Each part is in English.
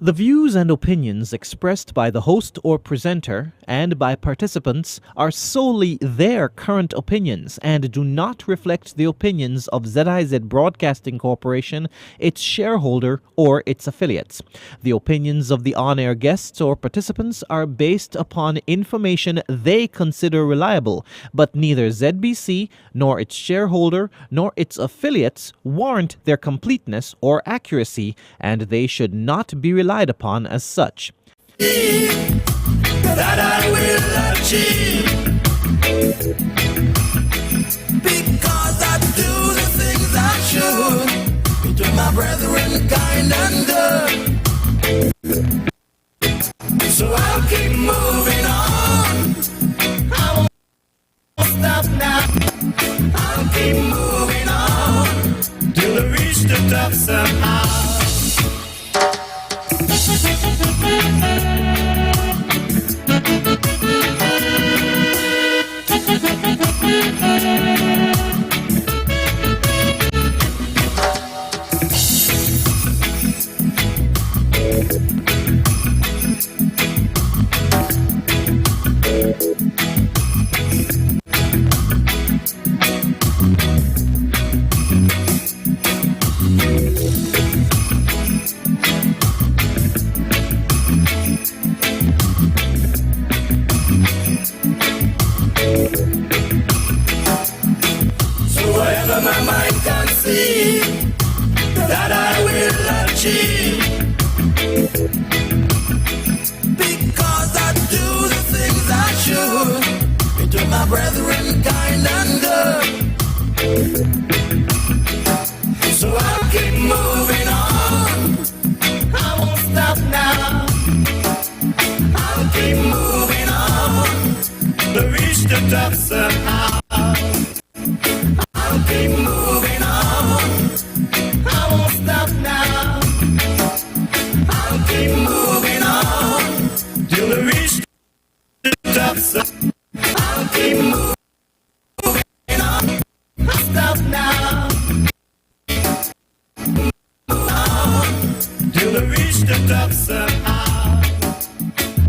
The views and opinions expressed by the host or presenter and by participants are solely their current opinions and do not reflect the opinions of ZIZ Broadcasting Corporation, its shareholder, or its affiliates. The opinions of the on-air guests or participants are based upon information they consider reliable, but neither ZBC nor its shareholder nor its affiliates warrant their completeness or accuracy, and they should not be relied upon as such. That I will achieve, because I do the things I should, to my brethren kind and good. So I'll keep moving on. I won't stop now. I'll keep moving on till I reach the top somehow. My mind can see that I will achieve, because I do the things I should, to my brethren kind and good. So I'll keep moving on. I won't stop now. I'll keep moving on to reach the top somehow. I'll keep moving on. I won't stop now. I'll keep moving on till I reach the top. I'll keep moving on. I'll stop now. Move on till I reach the top somehow.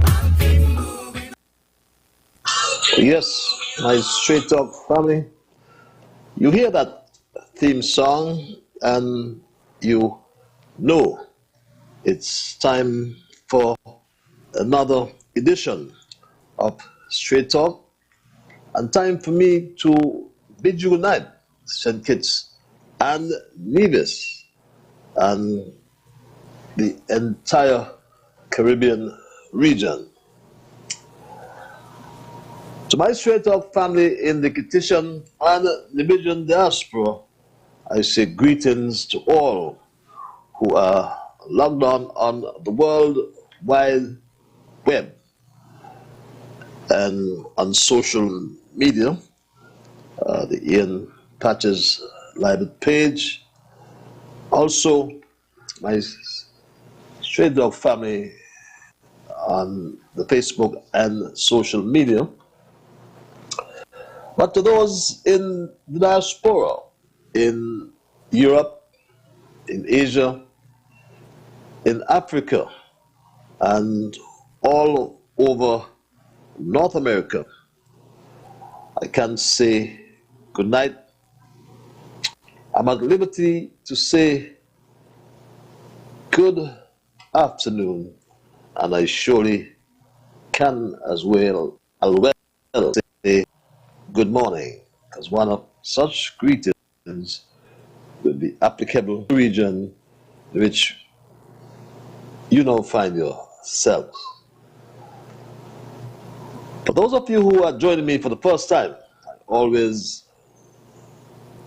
I'll keep moving on. Yes, my Straight Talk family. You hear that theme song and you know it's time for another edition of Straight Talk, and time for me to bid you good night, St. Kitts and Nevis and the entire Caribbean region. To my Straight Talk family in the Kittitian and Liberian diaspora, I say greetings to all who are logged on the World Wide Web and on social media, the Ian Patches Liburd page. Also, my Straight Dog family on the Facebook and social media. But to those in the diaspora, in Europe, in Asia, in Africa, and all over North America, I can say good night. I'm at liberty to say good afternoon, and I surely can as well say good morning, because one of such greetings will be applicable to the region in which you now find yourselves. For those of you who are joining me for the first time, I always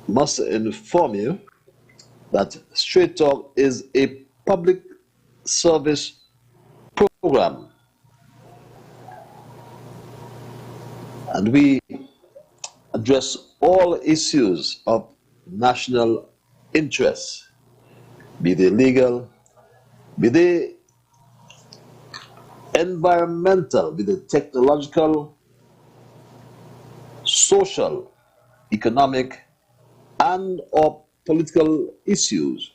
must inform you that Straight Talk is a public service program, and we address all issues of national interest, be they legal, be they environmental, be they technological, social, economic, and or political issues.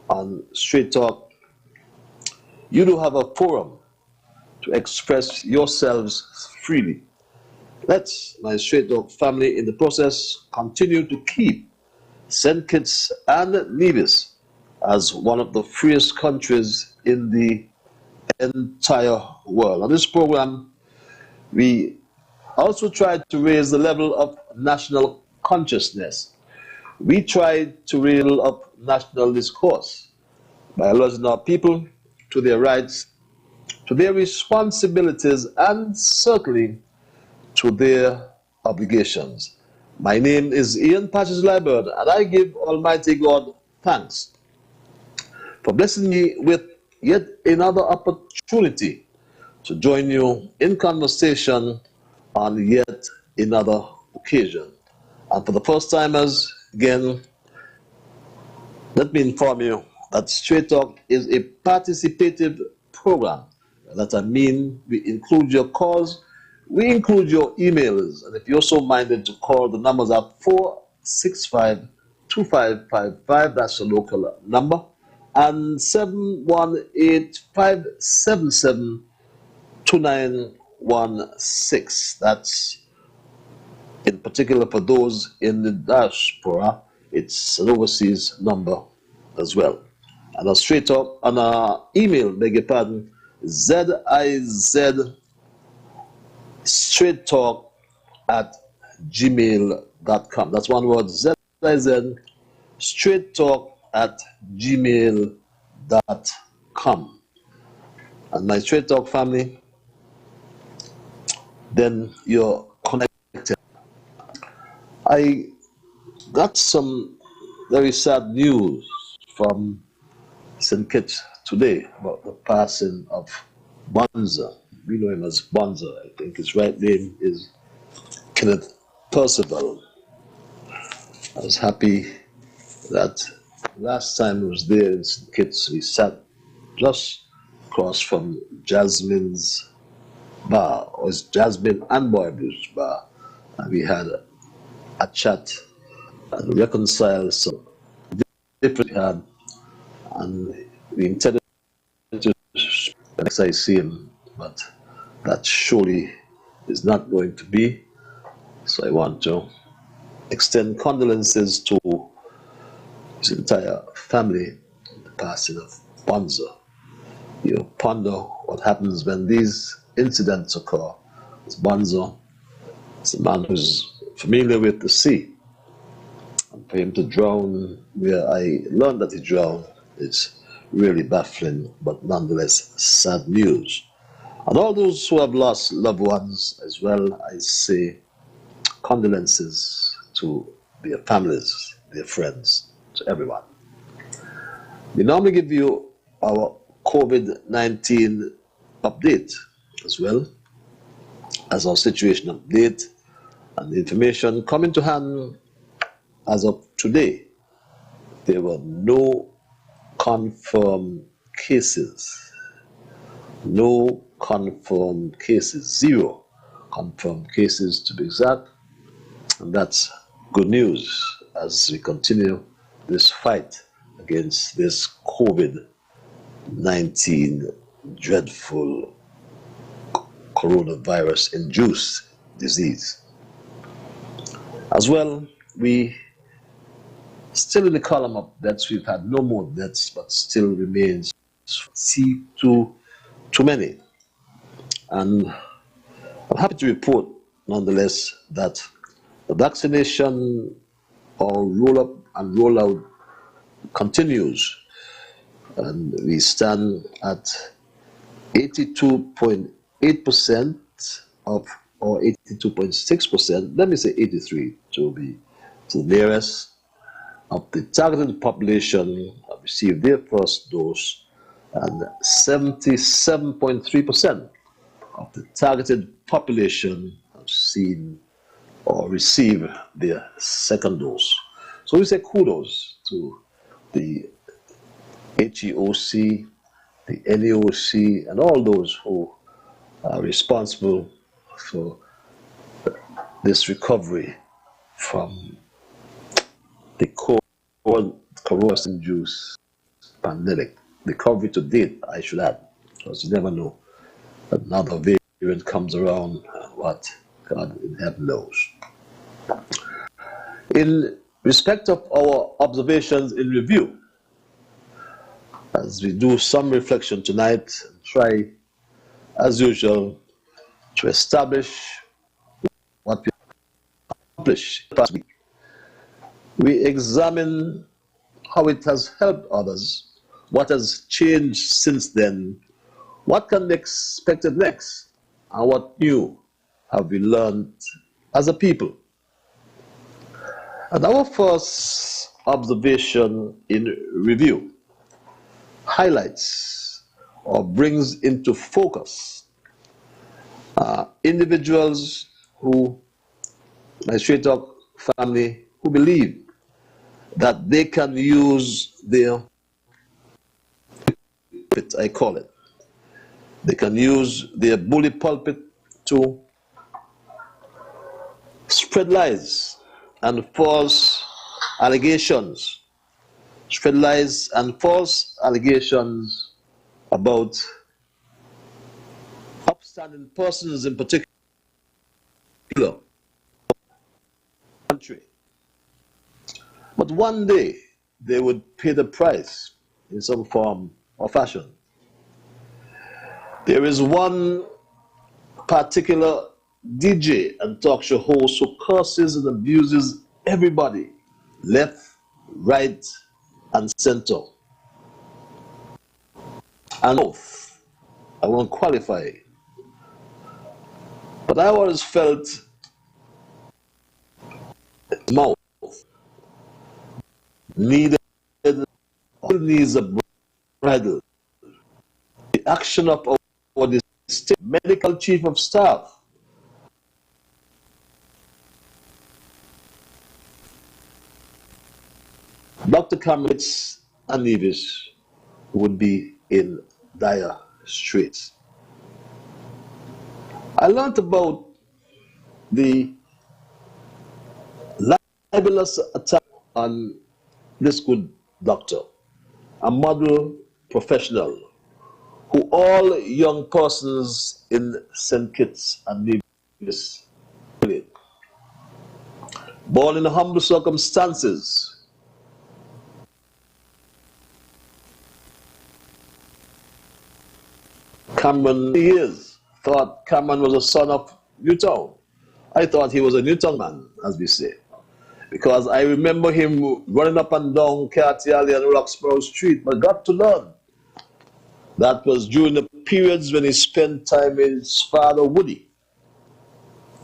On Straight Talk, you do have a forum to express yourselves freely. Let's, my Straight Talk family, in the process, continue to keep St. Kitts and Nevis as one of the freest countries in the entire world. On this program, we also tried to raise the level of national consciousness. We tried to raise up national discourse by alerting our people to their rights, to their responsibilities, and certainly to their obligations. My name is Ian Patches Liburd, and I give Almighty God thanks for blessing me with yet another opportunity to join you in conversation on yet another occasion. And for the first timers, again, let me inform you that Straight Talk is a participative program. That I mean, we include your calls, we include your emails, and if you're so minded to call, the numbers are 465-2555, that's a local number, and 718-577-2916. That's in particular for those in the diaspora. It's an overseas number as well. And our Straight Talk, on our email, beg your pardon, ZIZ straight talk at gmail.com. That's one word, ZIZ straight talk at gmail.com. And my Straight Talk family, then you're connected. I got some very sad news from St. Kitts today about the passing of Bonza. We know him as Bonza. I think his right name is Kenneth Percival. I was happy that last time I was there in St. Kitts, we sat just across from Jasmine's bar, or it's Jasmine and Boy Blues bar, and we had a chat and reconciled some different we had, and we intended to the next I see him, but that surely is not going to be. So I want to extend condolences to his entire family in the passing of Bonza. You ponder what happens when these incidents occur. As Bonza is a man who's familiar with the sea, and for him to drown where I learned that he drowned is really baffling, but nonetheless sad news. And all those who have lost loved ones as well, I say condolences to their families, their friends, to everyone. We normally give you our COVID-19 update as well as our situation update, and the information coming to hand as of today. There were no confirmed cases. No confirmed cases. 0 confirmed cases to be exact. And that's good news as we continue this fight against this COVID-19 dreadful coronavirus-induced disease. As well, we still in the column of deaths, we've had no more deaths, but still remains too many. And I'm happy to report, nonetheless, that the vaccination or roll-up and roll-out continues. And we stand at 82.8% of, or 82.6%, let me say 83 to be to the nearest, of the targeted population have received their first dose, and 77.3% of the targeted population have seen or received their second dose. So we say kudos to the HEOC, the NEOC, and all those who are responsible for this recovery from the corona-induced pandemic. Recovery to date, I should add. because you never know. Another variant comes around, what God in heaven knows. In respect of our observations in review, as we do some reflection tonight, and try, as usual, to establish what we accomplished last week, we examine how it has helped others, what has changed since then, what can be expected next, and what new have we learned as a people. And our first observation in review highlights or brings into focus individuals who, my straight talk family, who believe that they can use their pulpit, I call it. They can use their bully pulpit to spread lies and false allegations. Spread lies and false allegations about upstanding persons in particular country. But one day they would pay the price in some form or fashion. There is one particular DJ and talk show host who curses and abuses everybody, left, right, and center. And both, I won't qualify, but I always felt mouth needs a bridle. The action of our state medical chief of staff Dr. Condolences and Nevis would be in dire straits. I learned about the libelous attack on this good doctor, a model professional who all young persons in St. Kitts and Nevis, born in humble circumstances, Cameron years thought Cameron was a son of Newtown. I thought he was a Newtown man, as we say, because I remember him running up and down Cartier and Roxborough Street, but got to learn that was during the periods when he spent time with his father Woody.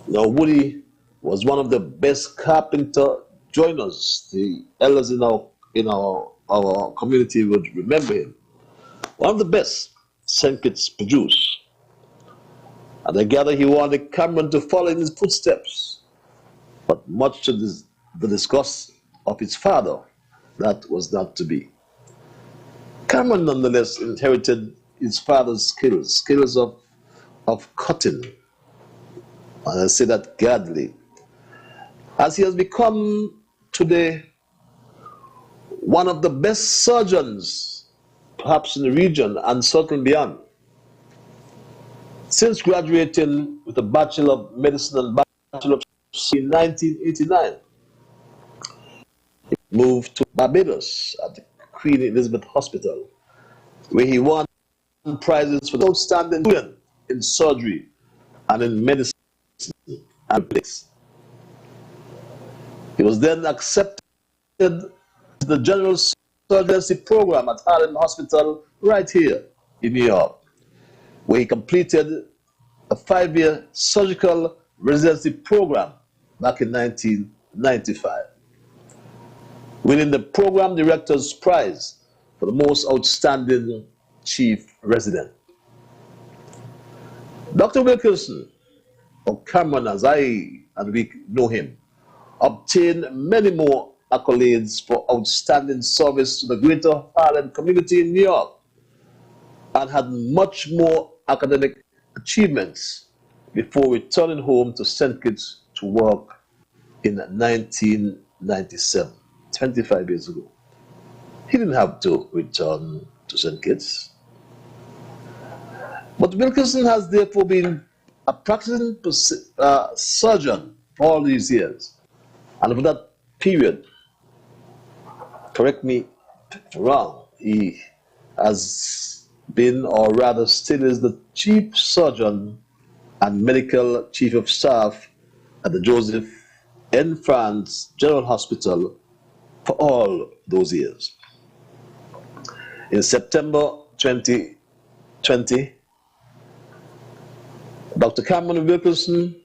Now Woody was one of the best carpenter joiners. The elders in our community would remember him. One of the best St. Kitts produced. And I gather he wanted Cameron to follow in his footsteps. But much to the disgust of his father, that was not to be. Cameron nonetheless inherited his father's skills of cutting. And I say that gladly. As he has become today one of the best surgeons, perhaps in the region and certainly beyond. Since graduating with a Bachelor of Medicine and Bachelor of Science in 1989, he moved to Barbados at the Queen Elizabeth Hospital, where he won prizes for the outstanding student in surgery and in medicine and physics. He was then accepted to the general surgery program at Harlem Hospital right here in New York, where he completed a 5-year surgical residency program back in 1995, winning the program director's prize for the most outstanding chief resident. Dr. Wilkinson, or Cameron as I and we know him, obtained many more accolades for outstanding service to the greater Harlem community in New York, and had much more academic achievements before returning home to St. Kitts to work in 1997, 25 years ago. He didn't have to return to St. Kitts. But Wilkinson has therefore been a practicing surgeon for all these years. And over that period, correct me if I'm wrong, he has been, or rather still is, the chief surgeon and medical chief of staff at the Joseph N. France General Hospital for all those years. In September 2020, Dr. Cameron Wilkinson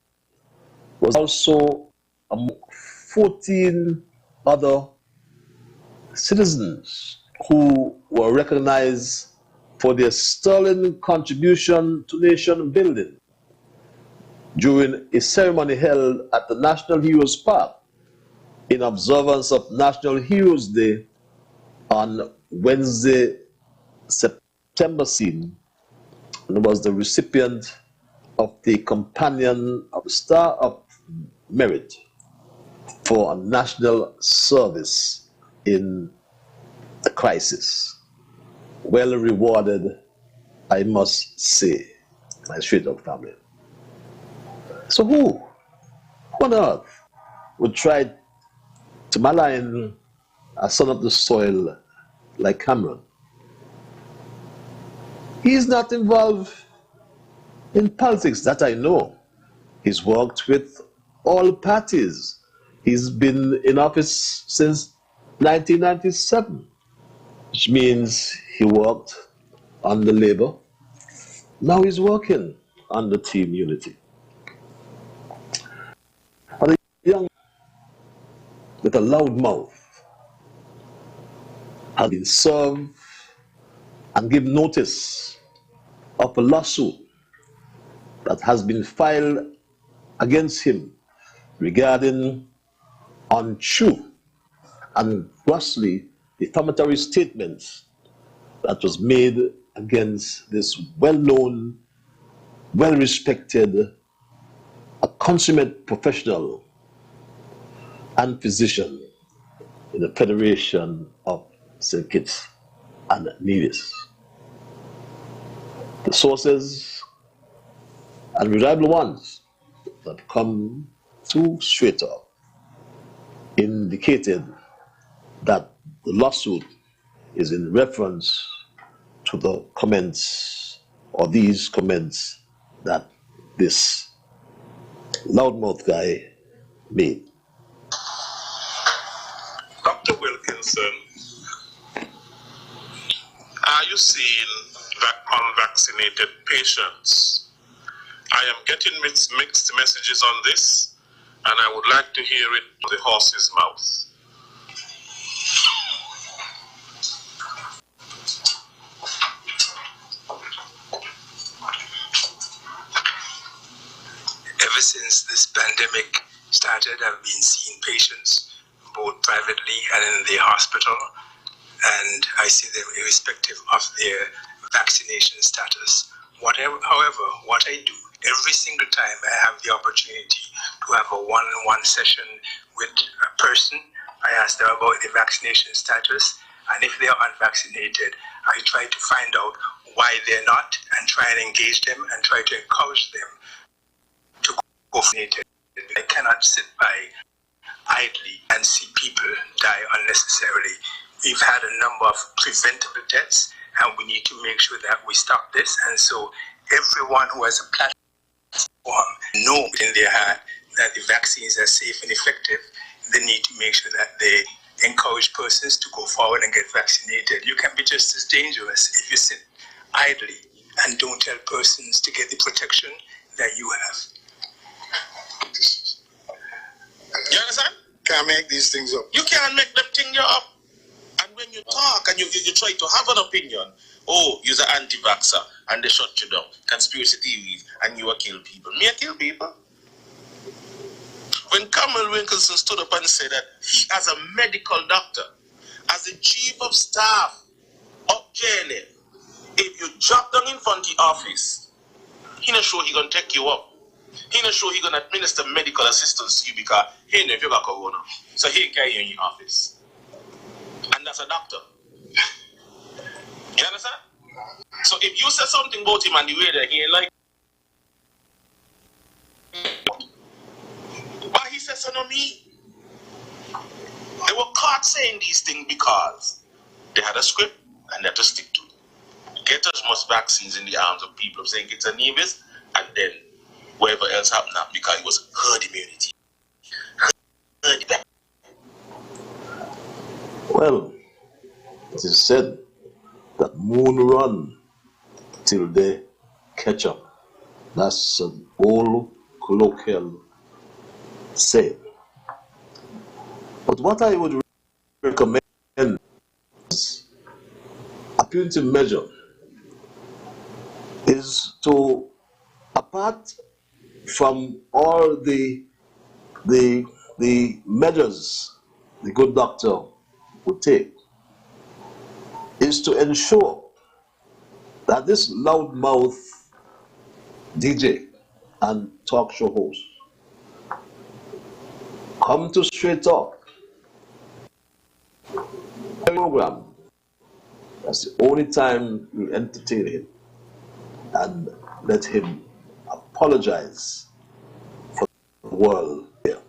was also among 14 other citizens who were recognized for their sterling contribution to nation building during a ceremony held at the National Heroes Park in observance of National Heroes Day on Wednesday, September 16, and was the recipient of the Companion of the Star of Merit for a national service in a crisis. Well rewarded, I must say, my straight-up family. So who on earth would try to malign a son of the soil like Cameron? He's not involved in politics, that I know. He's worked with all parties. He's been in office since 1997, which means he worked under Labour. Now he's working under Team Unity. But a young with a loud mouth has been served and given notice of a lawsuit that has been filed against him regarding untrue and grossly defamatory statements that was made against this well-known, well-respected, a consummate professional and physician in the Federation of St. Kitts and Nevis. The sources and reliable ones that come through straight up indicated that the lawsuit is in reference to the comments, or these comments, that this loudmouth guy made. Dr. Wilkinson, are you seeing unvaccinated patients? I am getting mixed messages on this, and I would like to hear it from the horse's mouth. Ever since this pandemic started, I've been seeing patients both privately and in the hospital, and I see them irrespective of their vaccination status. However, what I do every single time I have the opportunity to have a one-on-one session with a person, I ask them about the vaccination status, and if they are unvaccinated, I try to find out why they're not and try and engage them and try to encourage them to go vaccinated. I cannot sit by idly and see people die unnecessarily. We've had a number of preventable deaths, and we need to make sure that we stop this. And so everyone who has a platform knows in their heart that the vaccines are safe and effective. They need to make sure that they encourage persons to go forward and get vaccinated. You can be just as dangerous if you sit idly and don't tell persons to get the protection that you have. You understand? Can't make these things up. You can't make them thing you up. And when you talk and you try to have an opinion, oh, you're an anti-vaxxer, and they shut you down, conspiracy theories, and you will kill people. Me, I kill people. When Cameron Wilkinson stood up and said that he, as a medical doctor, as the chief of staff of JNF, if you drop down in front of the office, he not sure he gonna take you up. He not sure he gonna administer medical assistance to you because he know if you got corona. So he carry you in your office. And that's a doctor. You understand? So if you say something about him and the way that he ain't like, but he says so no me. They were caught saying these things because they had a script and they had to stick to it. Get as much vaccines in the arms of people saying it's a Nevis, and then whatever else happened now because it was herd immunity. Well, it is said that moon run till they catch up. That's an old colloquial saying. But what I would recommend as a punitive measure is to, apart from all the measures the good doctor would take, is to ensure that this loudmouth DJ and talk show host come to Straight Talk program. That's the only time you entertain him, and let him apologize for the world here.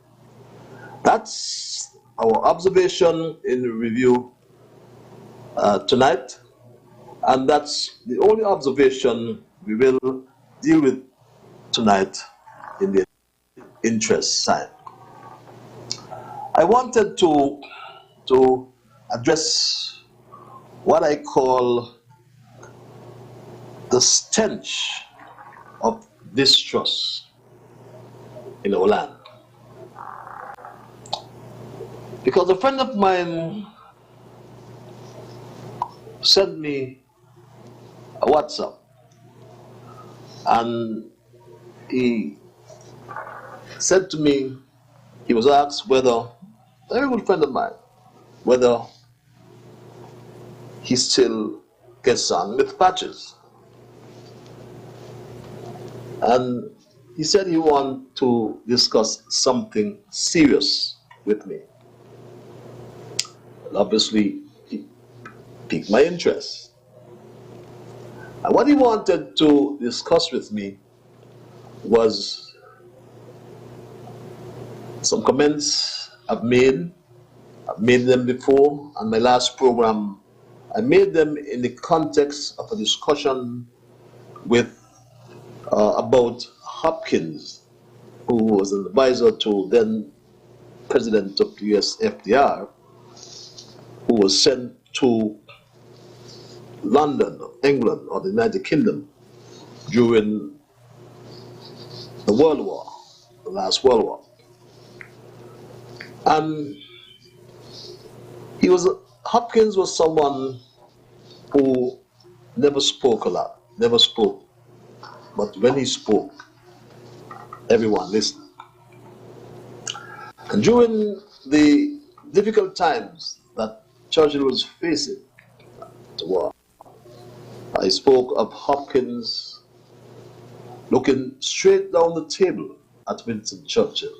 That's our observation in review tonight, and that's the only observation we will deal with tonight in the interest side. I wanted to address what I call the stench of distrust in our land. Because a friend of mine sent me a WhatsApp, and he said to me, he was asked whether, a very good friend of mine, whether he still gets on with patches. And he said he wanted to discuss something serious with me. And obviously, he piqued my interest. And what he wanted to discuss with me was some comments I've made them before on my last program. I made them in the context of a discussion with about Hopkins, who was an advisor to then President of the US FDR, who was sent to London, England, or the United Kingdom during the World War, the last World War. And Hopkins was someone who never spoke a lot, never spoke. But when he spoke, everyone listened. And during the difficult times that Churchill was facing the war, I spoke of Hopkins looking straight down the table at Winston Churchill.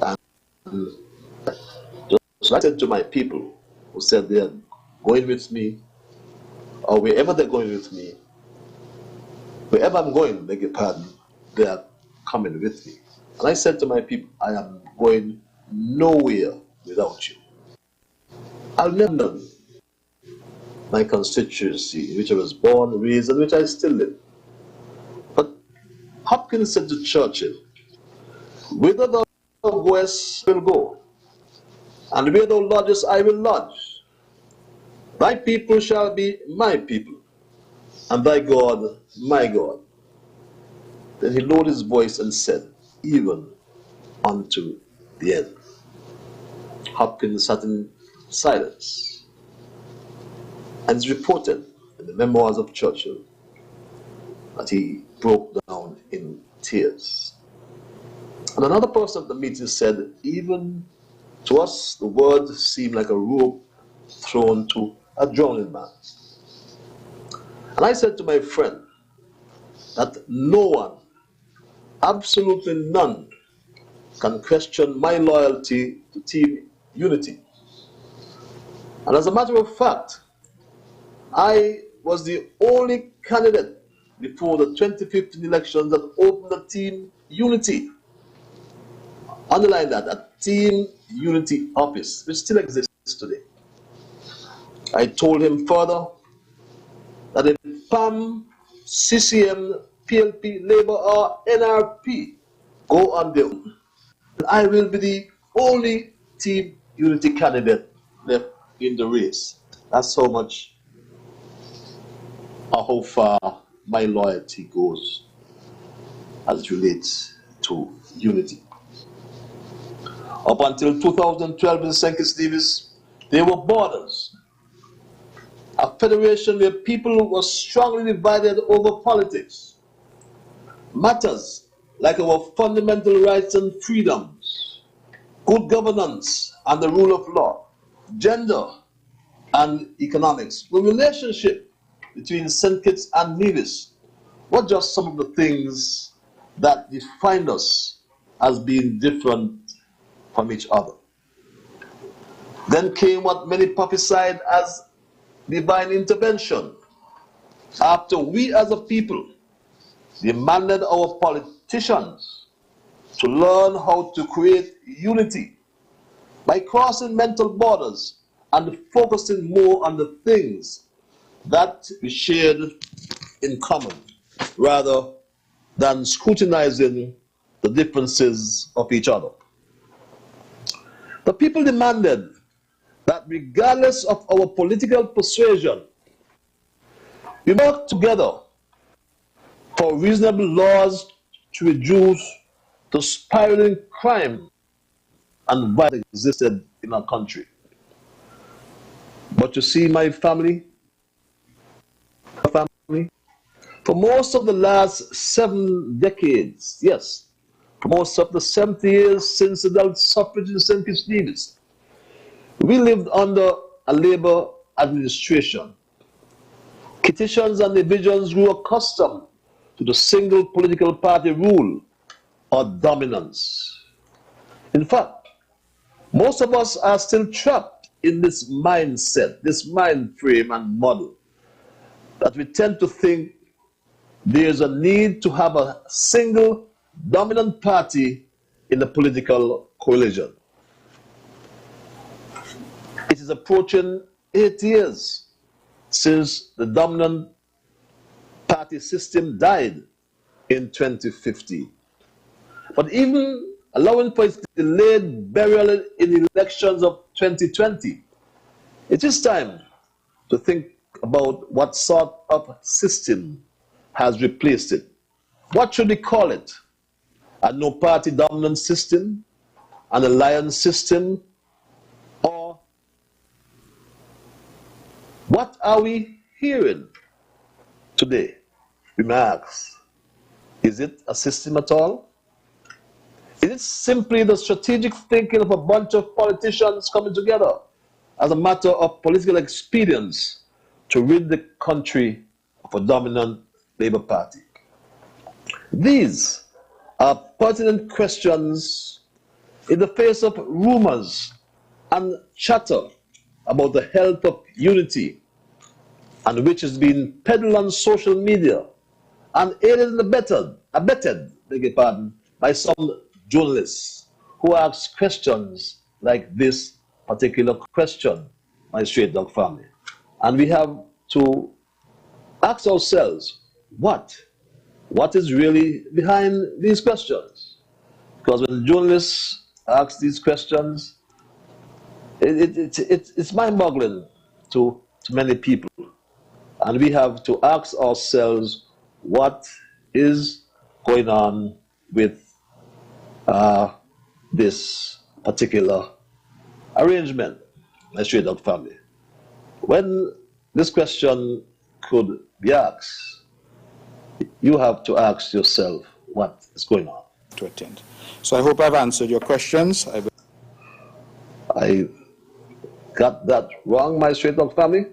And so I said to my people who said they're going with me, or wherever they're going with me, wherever I'm going, beg your pardon, they are coming with me. And I said to my people, I am going nowhere without you. I'll never know my constituency, in which I was born, raised, and which I still live. But Hopkins said to Churchill, whither thou goest, I will go, and where thou lodgest, I will lodge. Thy people shall be my people, and thy God, my God. Then he lowered his voice and said, even unto the end. Hopkins sat in silence, and it's reported in the memoirs of Churchill that he broke down in tears. And another person at the meeting said, even to us, the word seemed like a rope thrown to a drowning man. And I said to my friend that no one, absolutely none, can question my loyalty to Team Unity. And as a matter of fact, I was the only candidate before the 2015 elections that opened a team unity. Underline that, a team unity office, which still exists today. I told him further that if PAM, CCM, PLP, Labour, or NRP go on their own, I will be the only team unity candidate left in the race. That's how much or how far my loyalty goes as it relates to unity. Up until 2012 in St. Kitts Nevis, there were borders. A federation where people were strongly divided over politics. Matters like our fundamental rights and freedoms, good governance and the rule of law, gender and economics, the relationship between St. Kitts and Nevis were just some of the things that defined us as being different from each other. Then came what many prophesied as divine intervention, after we as a people demanded our politicians to learn how to create unity by crossing mental borders and focusing more on the things that we shared in common, rather than scrutinizing the differences of each other. The people demanded that regardless of our political persuasion, we work together for reasonable laws to reduce the spiraling crime and violence that existed in our country. But you see, my family, for most of the last 7 decades, yes, for most of the 70 years since adult suffrage in St. Kitts Nevis, we lived under a Labour administration. Kittitians and Nevisians grew accustomed to the single political party rule or dominance. In fact, most of us are still trapped in this mindset, this mind frame and model, that we tend to think there's a need to have a single dominant party in the political coalition. It is approaching 8 years since the dominant party system died in 2015. But even allowing for its delayed burial in the elections of 2020, it is time to think about what sort of system has replaced it. What should we call it? A no-party dominant system? An alliance system? Or what are we hearing today? We may ask, is it a system at all? Is it simply the strategic thinking of a bunch of politicians coming together as a matter of political expedience to rid the country of a dominant Labour Party? These are pertinent questions in the face of rumors and chatter about the health of unity, and which is being peddled on social media and aided and abetted, beg your pardon, by some journalists who ask questions like this particular question, my straight dog family. And we have to ask ourselves, what is really behind these questions? Because when journalists ask these questions, it's mind-boggling to many people. And we have to ask ourselves what is going on with this particular arrangement, my straight dog family. When this question could be asked, you have to ask yourself what is going on. To attend. So I hope I've answered your questions. I got that wrong, my straight dog family.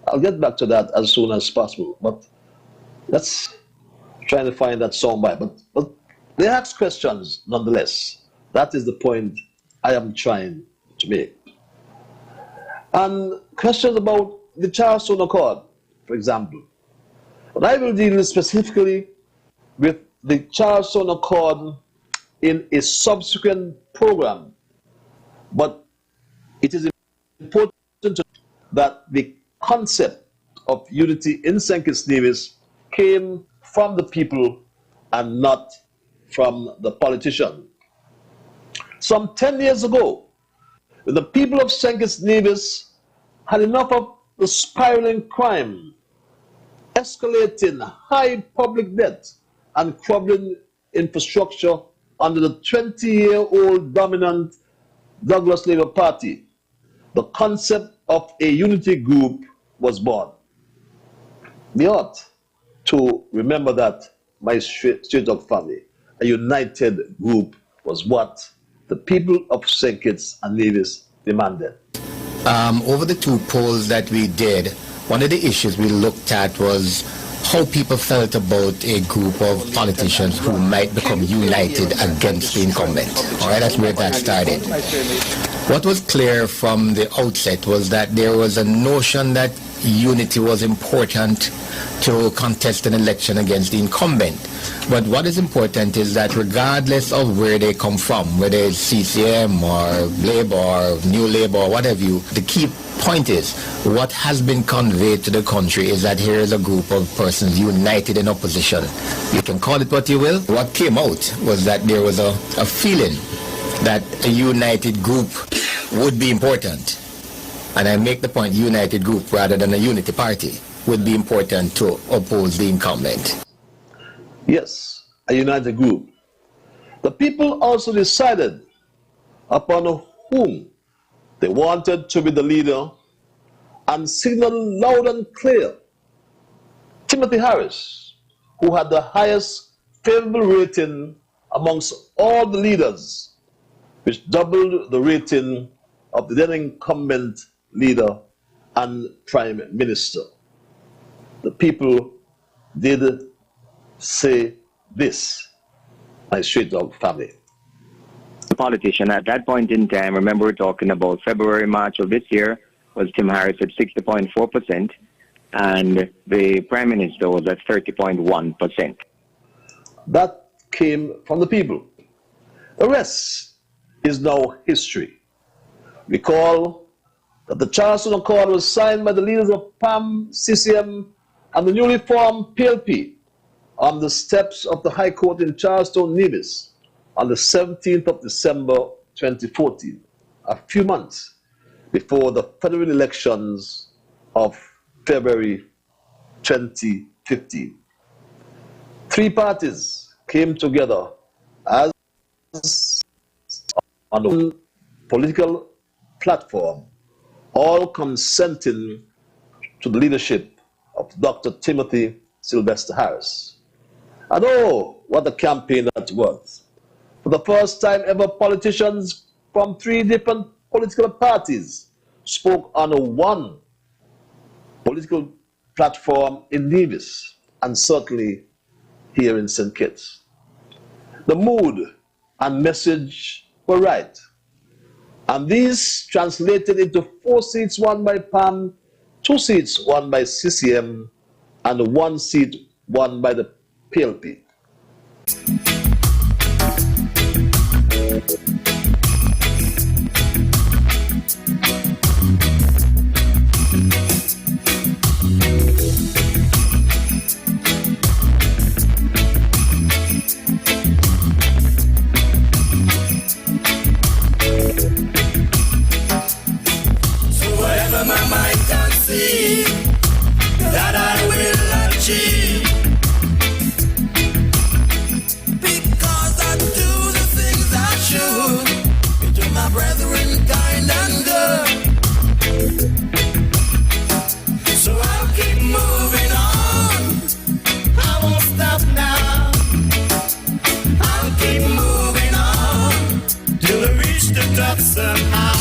I'll get back to that as soon as possible. But let's try to find that soundbite. But they ask questions nonetheless. That is the point I am trying to make. And questions about the Charleston Accord. for example. But I will deal specifically with the Charleston Accord in a subsequent program. But it is important that the concept of unity in St. Kitts Nevis came from the people and not from the politician. Some 10 years ago, the people of St. Kitts Nevis had enough of the spiraling crime, escalating high public debt, and crumbling infrastructure under the 20-year-old dominant Douglas Labour Party. The concept of a unity group was born. We ought to remember that, my straight dog family, a united group was what the people of St. Kitts and Nevis demanded. Over the two polls that we did, one of the issues we looked at was how people felt about a group of politicians who might become united against the incumbent. All right, that's where that started. What was clear from the outset was that there was a notion that unity was important to contest an election against the incumbent. But what is important is that regardless of where they come from, whether it's CCM or Labour or New Labour or whatever the key point is, what has been conveyed to the country is that here is a group of persons united in opposition. You can call it what you will. What came out was that there was a feeling that a united group would be important. And I make the point, united group rather than a unity party would be important to oppose the incumbent. Yes, a united group. The people also decided upon whom they wanted to be the leader and signaled loud and clear. Timothy Harris, who had the highest favorable rating amongst all the leaders, which doubled the rating of the then incumbent leader and prime minister. The people did say this, my straight dog family. The politician at that point in time, remember we're talking about February, March of this year, was Tim Harris at 60.4%, and the prime minister was at 30.1%. That came from the people. The rest is now history. Recall that the Charleston Accord was signed by the leaders of PAM, CCM, and the newly formed PLP on the steps of the High Court in Charleston, Nevis, on the 17th of December 2014, a few months before the federal elections of February 2015. Three parties came together as on one political platform, all consenting to the leadership of Dr. Timothy Sylvester Harris. And oh, what a campaign that was. For the first time ever, politicians from three different political parties spoke on one political platform in Nevis, and certainly here in St. Kitts. The mood and message were right. And these translated into 4 seats won by PAM, 2 seats won by CCM, and 1 seat won by the PLP. That I will achieve, because I do the things I should, to my brethren kind and good. So I'll keep moving on, I won't stop now. I'll keep moving on till I reach the top somehow.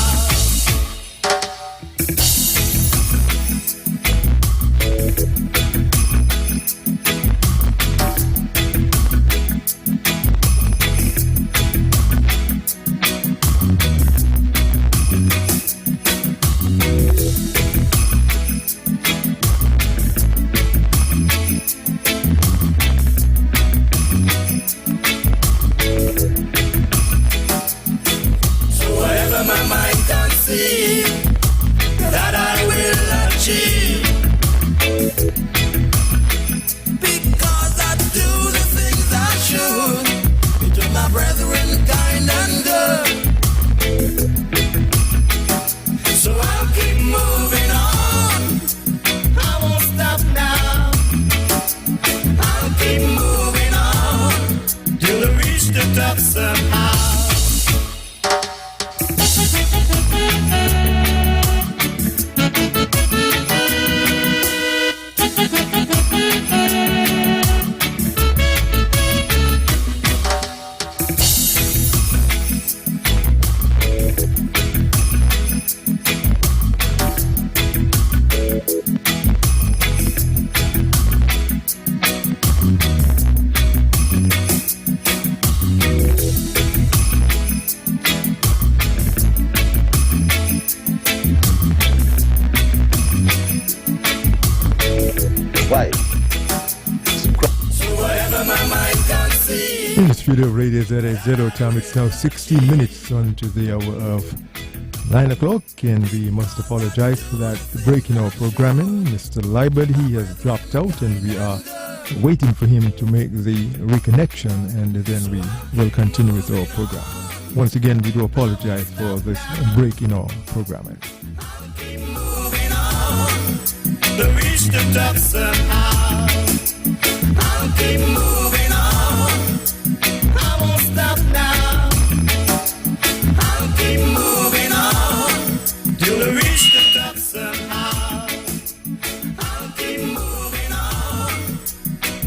whatever my mind conceive, that I will achieve. Because I do the things I should, to my brethren kind and good. So I'll keep moving on, I won't stop now. I'll keep moving on, till I reach the top somehow. Why? So whatever my mind conceive. In the studio of Radio ZXZ time, it's now 16 minutes on to the hour of 9 o'clock, and we must apologize for that break in our programming. Mr. Liburd, he has dropped out, and we are waiting for him to make the reconnection, and then we will continue with our program. Once again, we do apologize for this break in our programming. Keep moving on, to reach the top somehow. I'll keep moving on, I won't stop now. I'll keep moving on, till I reach the top somehow. I'll keep moving on,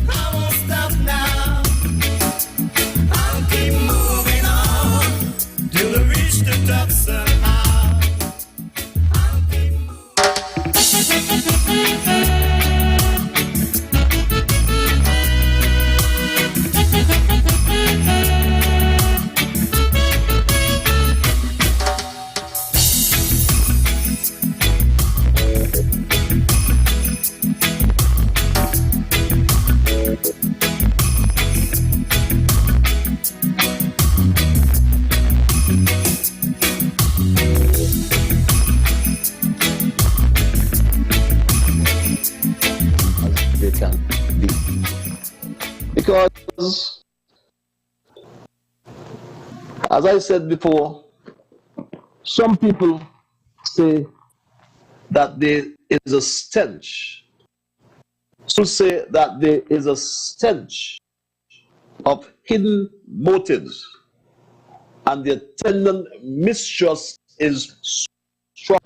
I won't stop now. I'll keep moving on, till I reach the top somehow. I'll keep They can be. Because, as I said before, some people say that there is a stench. Some say that there is a stench of hidden motives, and the attendant mistrust is strong.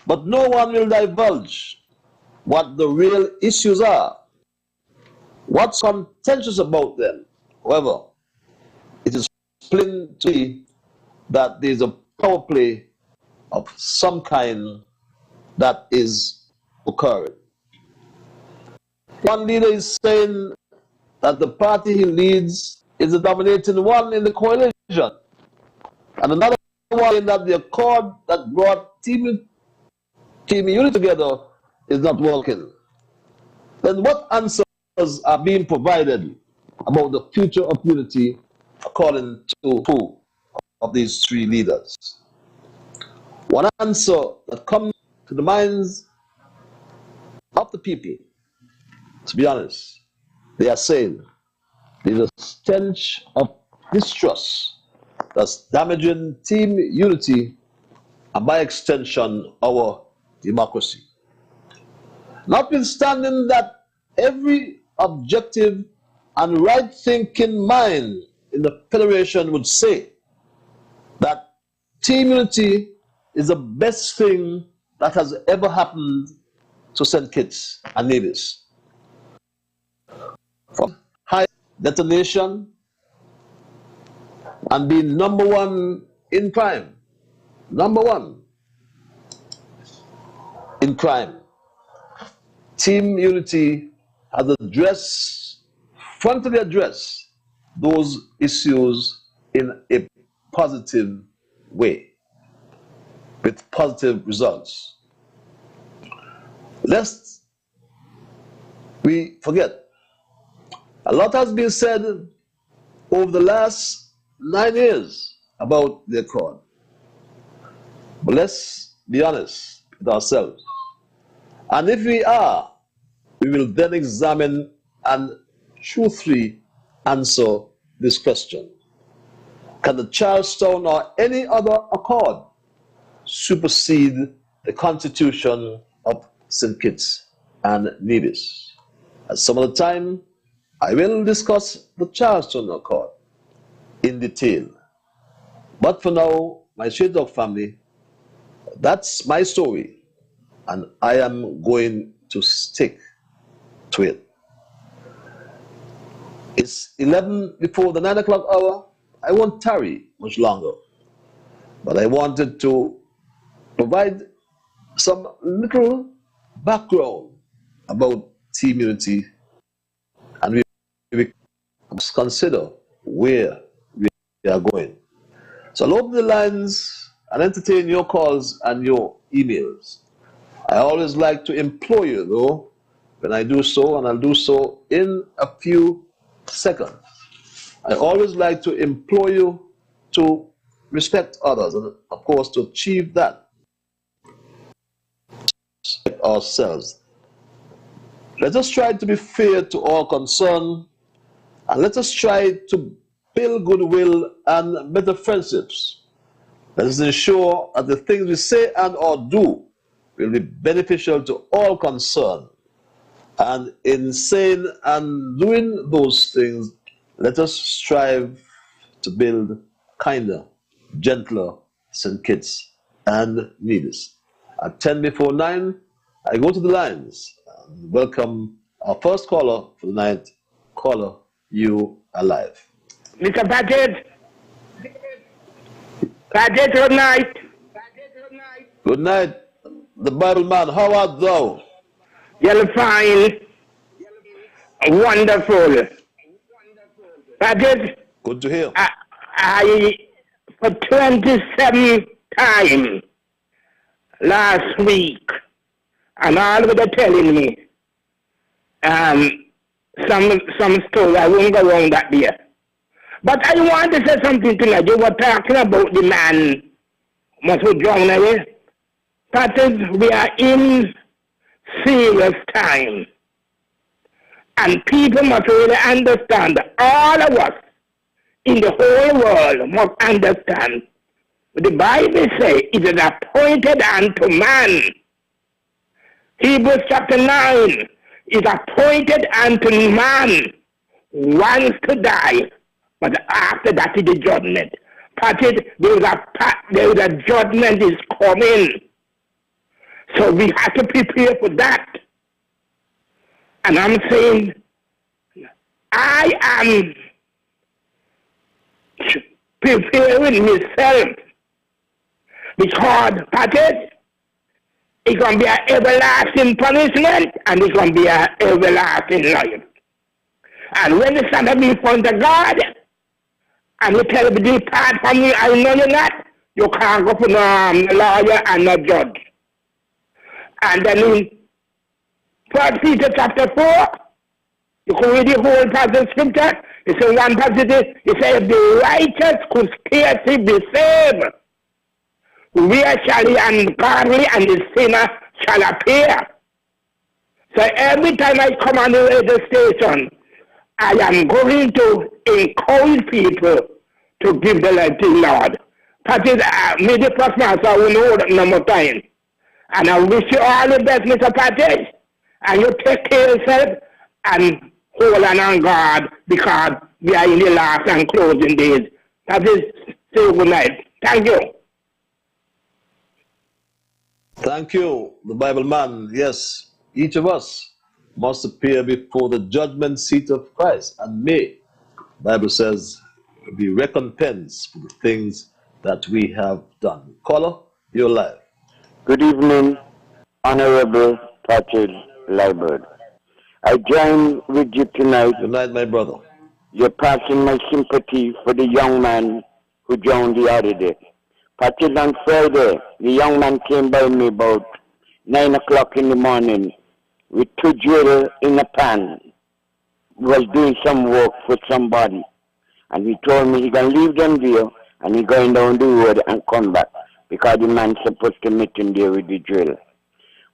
But no one will divulge what the real issues are, what's contentious about them. However, it is plain to me that there is a power play of some kind that is occurring. One leader is saying that the party he leads is the dominating one in the coalition, and another one saying that the accord that brought team unity together is not working. Then what answers are being provided about the future of unity according to who of these three leaders? One answer that comes to the minds of the people, to be honest, they are saying there's a stench of distrust that's damaging team unity and by extension our democracy. Notwithstanding that every objective and right-thinking mind in the Federation would say that team unity is the best thing that has ever happened to St. Kitts and Nevis. From high detonation and being number one in crime, number one in crime, Team Unity has frontally addressed those issues in a positive way, with positive results. Lest we forget, a lot has been said over the last 9 years about the Accord. But let's be honest with ourselves. And if we are, we will then examine and truthfully answer this question. Can the Charlestown or any other accord supersede the Constitution of St. Kitts and Nevis? At some other time, I will discuss the Charlestown Accord in detail. But for now, my Straight Dog family, that's my story, and I am going to stick to it. It's 11 before the 9 o'clock hour. I won't tarry much longer, but I wanted to provide some little background about Team Unity, and we must consider where we are going. So I'll open the lines and entertain your calls and your emails. I always like to implore you, though, when I do so, and I'll do so in a few seconds, I always like to implore you to respect others, and of course to achieve that, respect ourselves. Let us try to be fair to all concerned, and let us try to build goodwill and better friendships. Let us ensure that the things we say and or do will be beneficial to all concerned. And in saying and doing those things, let us strive to build kinder, gentler St. Kitts and Nevis. At 10 before 9, I go to the lines and welcome our first caller for the night. Caller, you are live. Mr. Paget, good night. Good night, the Bible man. How art thou? You're fine. Wonderful. Paget, good to hear. I for 27 times last week, and all of them telling me some story. I won't go wrong that day. But I want to say something tonight. You were talking about the man must be drowned away. Patrick, we are in serious time. And people must really understand, all of us in the whole world must understand. The Bible says it is appointed unto man. Hebrews chapter 9 is appointed unto man once to die. But after that is the judgment. Patrick, there is a judgment is coming. So we have to prepare for that. And I'm saying, I am preparing myself because, Patrick, it's going to be an everlasting punishment and it's going to be an everlasting life. And when you stand up in front of God, and you tell me, depart from me, I know you're not, you can't go for no lawyer and no judge. And then in 1 Peter chapter 4, you can read the whole passage of scripture. It's in one passage, it says, if the righteous could scarcely be saved, where shall the ungodly and the sinner shall appear? So every time I come on the radio station, I am going to encourage people to give the life to the Lord. Patrick, may the first master will know no more time. And I wish you all the best, Mr. Patrick. And you take care of yourself and hold on God, because we are in the last and closing days. Patrick, say good night. Thank you. Thank you, the Bible man. Yes, each of us must appear before the judgment seat of Christ, and may, the Bible says, be recompensed for the things that we have done. Caller, you're live. Good evening, Honorable Patrick Liburd. I join with you tonight. Good night, my brother. You're passing my sympathy for the young man who drowned the other day. Patrick, on Friday, the young man came by me about 9 o'clock in the morning with 2 jewelry in a pan. He was doing some work for somebody. And he told me he can leave them there and he going down the road and come back. because the man supposed to meet him there with the drill.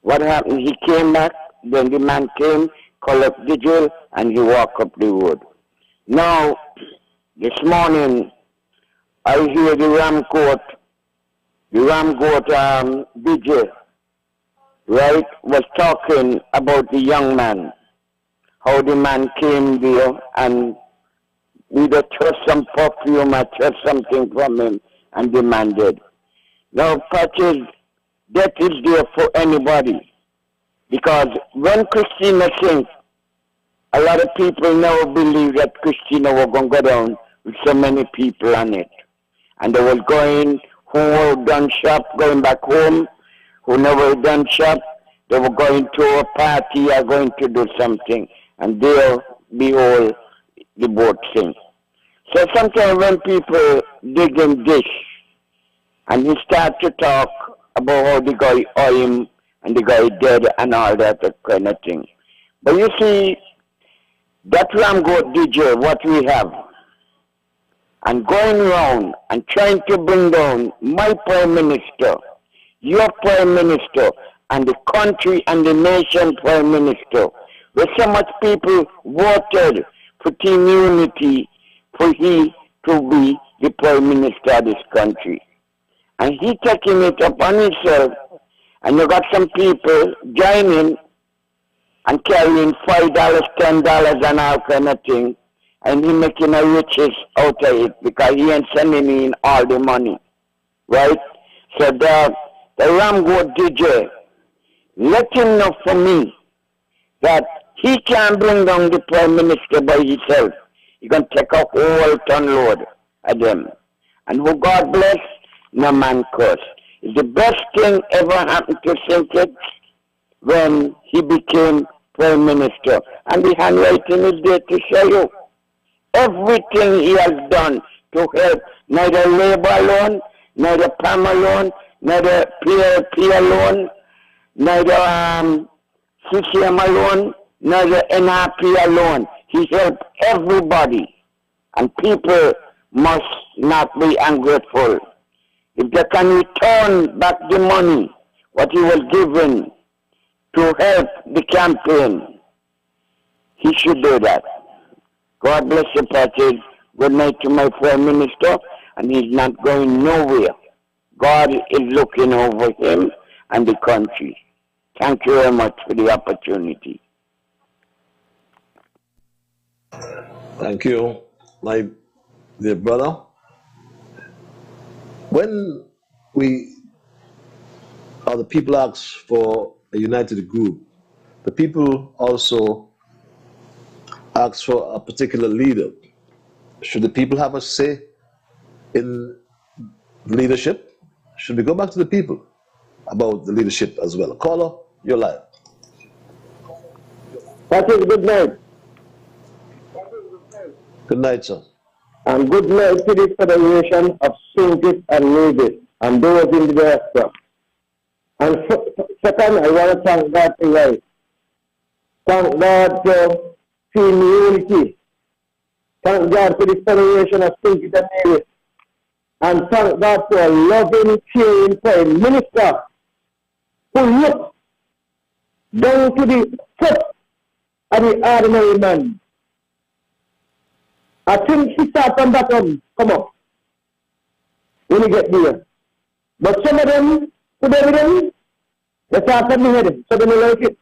What happened? He came back, then the man came, collect the drill, and he walked up the road. Now, this morning, I hear the Ram Court DJ, right, was talking about the young man, how the man came there and either took some perfume or took something from him and demanded. Now, Patches, that is there for anybody. Because when Christina sings, a lot of people never believe that Christina was going to go down with so many people on it. And they were going, who were done shop, going back home, who never done shop, they were going to a party or going to do something. And there, behold, the boat sing. So sometimes when people dig in dish, and he start to talk about how the guy owe him, and the guy dead, and all that kind of thing. But you see, that Ramgoat DJ, what we have, and going around and trying to bring down my Prime Minister, your Prime Minister, and the country and the nation Prime Minister, where so much people voted for Team Unity for he to be the Prime Minister of this country. And he taking it upon himself, and you got some people joining and carrying $5, $10 and all kind of thing, and he making a riches out of it because he ain't sending in all the money, right? So the Ramgoat DJ, let him know for me that he can bring down the Prime Minister by himself. He can take a whole ton load of them. And who God bless, no man curse. It's the best thing ever happened to St. Kitts when he became Prime Minister. And the handwriting is there to show you. Everything he has done to help, neither labor alone, neither PAM alone, neither PLP alone, neither CCM alone, neither NRP alone. He helped everybody. And people must not be ungrateful. If they can return back the money, what he was given to help the campaign, he should do that. God bless you, Patrick. Good night to my Prime Minister, and he's not going nowhere. God is looking over him and the country. Thank you very much for the opportunity. Thank you, my dear brother. When the people ask for a united group, the people also ask for a particular leader. Should the people have a say in leadership? Should we go back to the people about the leadership as well? Caller, you're live. Patrick, good night. Good night, sir. And good night to the Federation of St. Kitts and Nevis and those in the diaspora. And second, I want to thank God for life. Thank God for Team Unity. Thank God for the Federation of St. Kitts and Nevis. And thank God for a loving, caring Prime Minister who looked down to the foot of the ordinary man. I think he start from bottom, come up, when you get there. But some of them, put them, they start from the head, so they don't like it.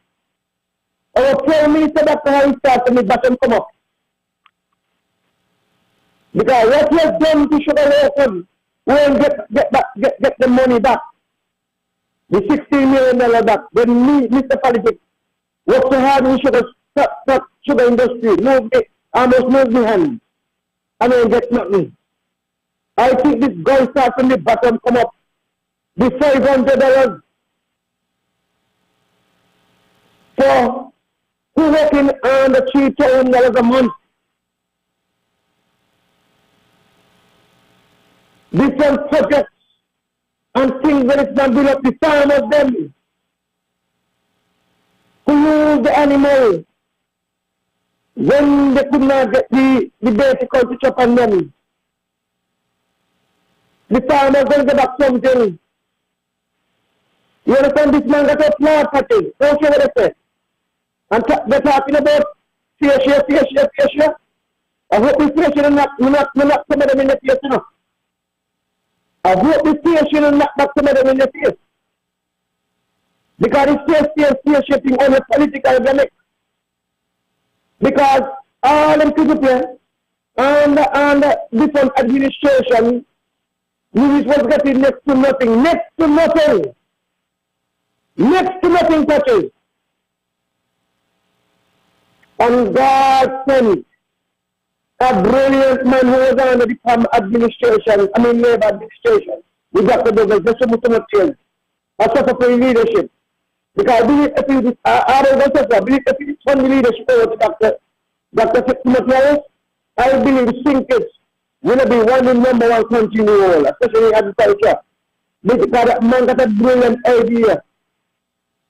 Our Prime Minister, that's how he start from the bottom, come up. Because what he has done to Sugar Local, we won't get the money back. The $16 million back. When Mr. Politics worked so hard in sugar industry, almost moved the hand. I don't get nothing. I think this guy starts from the bottom, come up. The $500 for who working on the $3,000 a month. Different projects and things that it's not built up the farmers them. Who use the animal when they could not get the basic to chop on them. The farmers will get back something You understand? This man got a flower patches. Don't care what they say. And they're talking about facial. I hope this facial will not some of them in the face, you know. I hope this facial will not some of them in the face. Because it's shaping on the political dynamic. Because all them people there and different administration, Nevis was getting next to nothing. Next to nothing touches. And God sent a brilliant man who was on the Labour administration, with Dr. Douglas, just so much change. I suffer for leadership. Because I believe if you fund the leadership over to Dr. Timothy, I believe Sinkers will be one of the number one country in the world, especially in agriculture. Because that man got a brilliant idea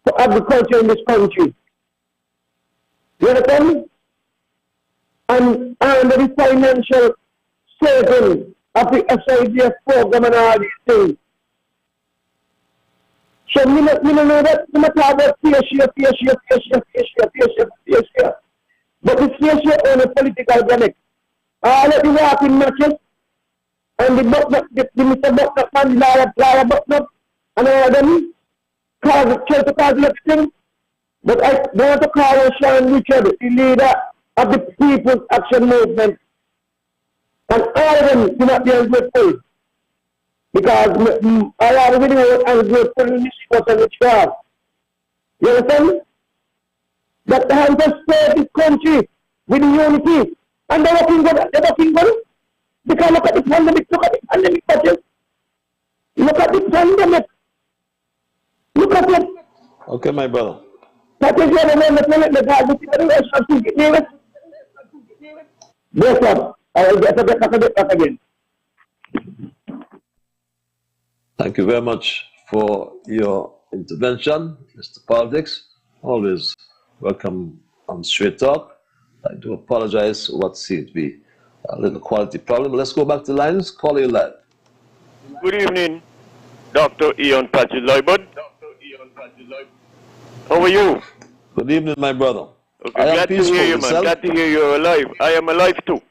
for agriculture in this country. You understand? And the financial saving of the SIDF program and all these things. So, we don't know that we talk about facial. But the facial on a political gimmick. All of the walking matches, and the Mr. Bucknut man, Lara Bucknut, and all of them, try to cause everything. But I want to call on Sean Richard, the leader of the People's Action Movement. And all of them do not be ungrateful. Because I have video ungrateful in this person which God. You understand? That they have to save this country with unity. And they're working good. Because look at the pandemic, budget. Look at the pandemic. Look at it. Okay, my brother. That is what I want to tell it, the God, which is the rest of the Nevis. Yes, sir. I will get back again. Thank you very much for your intervention, Mr. Politics. Always welcome on Straight Talk. I do apologize for what seemed to be a little quality problem. Let's go back to lines. Call you live. Good evening, Dr. Ian Patrick Liburd. How are you? Good evening, my brother. Okay, glad to hear you, man. Glad to hear you're alive. I am alive too.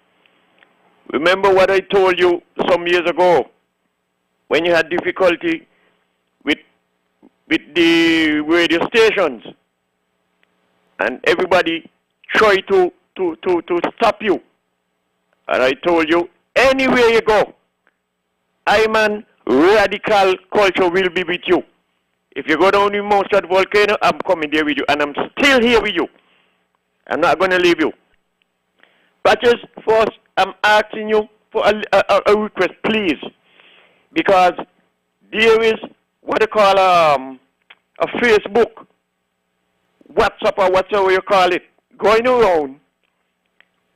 Remember what I told you some years ago when you had difficulty with the radio stations and everybody tried to stop you. And I told you, anywhere you go, I'm an radical culture will be with you. If you go down the Mount volcano, I'm coming there with you. And I'm still here with you. I'm not going to leave you. Patches, first, I'm asking you for a request, please. Because there is what they call a Facebook, WhatsApp or whatever you call it, going around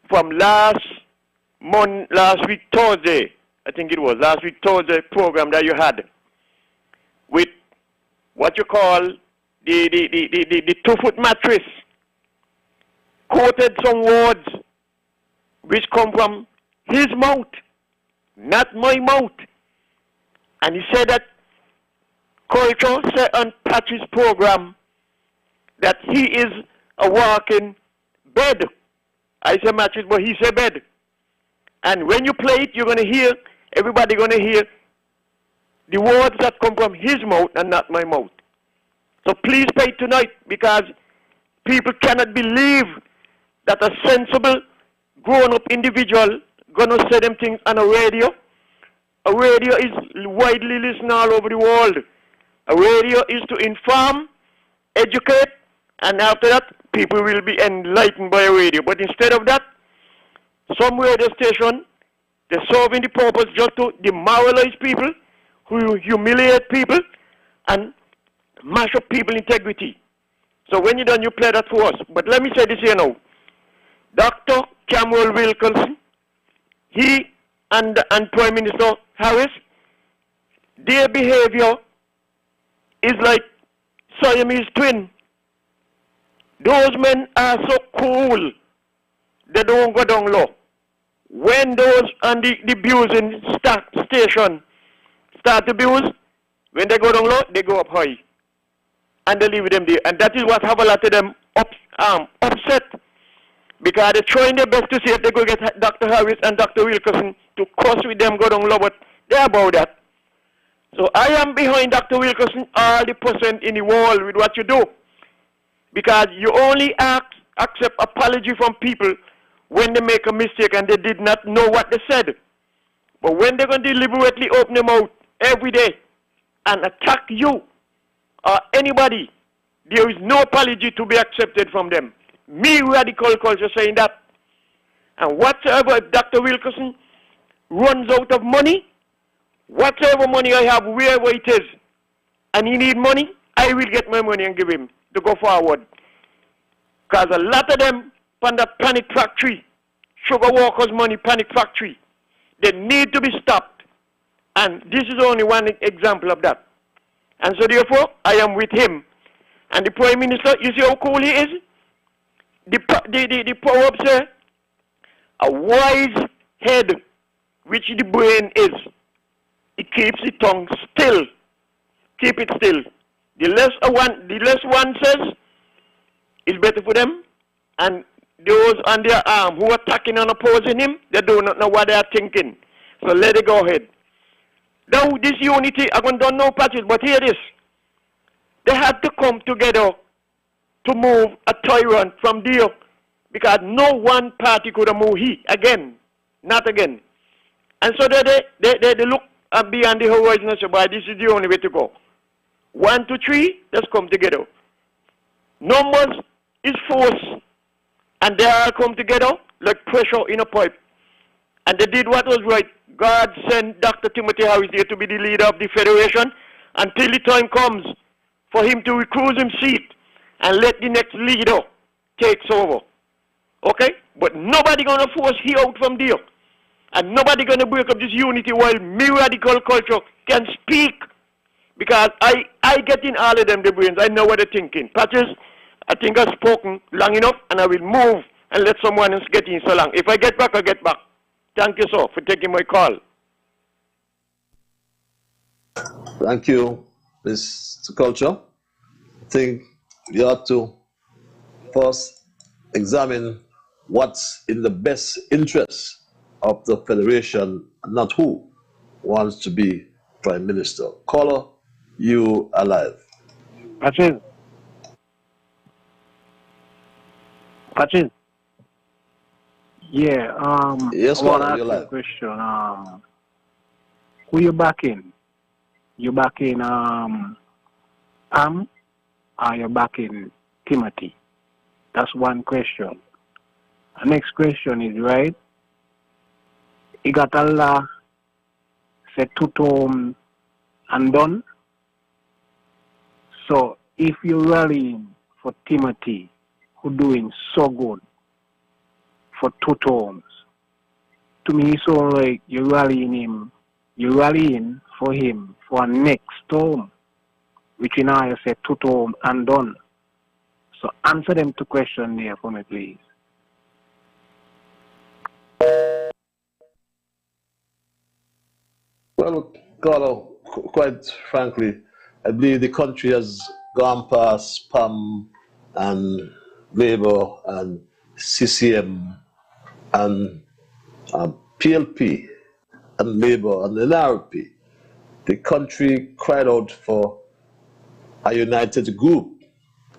from last week Thursday, I think it was, last week Thursday program that you had with what you call the 2-foot mattress, quoted some words which come from his mouth, not my mouth. And he said that culture said on Patch's program that he is a walking bed. I say mattress, but he said bed. And when you play it, you're going to hear, everybody going to hear the words that come from his mouth and not my mouth. So please pay tonight, because people cannot believe that a sensible, grown-up individual going to say them things on a radio. A radio is widely listened all over the world. A radio is to inform, educate, and after that, people will be enlightened by a radio. But instead of that, some radio station, they're serving the purpose just to demoralize people, who humiliate people, and mash up people's integrity. So when you're done, you play that for us. But let me say this here now. Dr. Cameron Wilkinson, he and Prime Minister Harris, their behavior is like Siamese twin. Those men are so cool, they don't go down low. When those on the abusing station start to abuse, when they go down low, they go up high. and they leave them there. And that is what have a lot of them upset, because they're trying their best to see if they go get Dr. Harris and Dr. Wilkerson to cross with them, go down low, but they're about that. So I am behind Dr. Wilkerson all the percent in the world with what you do, because you only accept apology from people when they make a mistake and they did not know what they said. But when they're going to deliberately open their mouth every day and attack you or anybody, there is no apology to be accepted from them. Me, radical culture, saying that. And whatsoever, if Dr. Wilkerson runs out of money, whatever money I have, wherever it is, and he need money, I will get my money and give him to go forward. Because a lot of them from that panic factory, sugar workers' money panic factory, they need to be stopped. And this is only one example of that. And so therefore, I am with him. And the Prime Minister, you see how cool he is? The proverb says, a wise head, which the brain is, it keeps the tongue still. Keep it still. The less one says, it's better for them. And those on their arm who are attacking and opposing him, they do not know what they are thinking. So let it go ahead. Now this unity, I don't know patches, but here it is. They had to come together to move a tyrant from there, because no one party could have moved he again, not again. And so they look beyond the horizon and say, boy, this is the only way to go. 1, 2, 3, let's come together. Numbers is force, and they all come together like pressure in a pipe. And they did what was right. God sent Dr. Timothy Harris there to be the leader of the Federation until the time comes for him to recruit him seat and let the next leader takes over. Okay? But nobody gonna force he out from there. And nobody gonna break up this unity while me radical culture can speak. Because I get in all of them the brains. I know what they're thinking. Patches, I think I've spoken long enough, and I will move and let someone else get in so long. If I get back, I'll get back. Thank you, sir, for taking my call. Thank you, Mr. Culture. I think you have to first examine what's in the best interest of the Federation, and not who wants to be Prime Minister. Caller, you are live. Patches. Yeah, yes, I want to you're ask you a live. question. Who you backing? You backing Am, or you backing Timothy? That's one question. The next question is, right, he got Allah said 2 terms and done. So if you're rallying for Timothy, who doing so good for 2 terms, to me it's all like you're rallying for him for next term, which in I said 2 terms and done. So answer them 2 questions there for me, please. Well, Carlo, quite frankly, I believe the country has gone past PAM and Labour and CCM and PLP and Labour and NRP. The country cried out for a united group,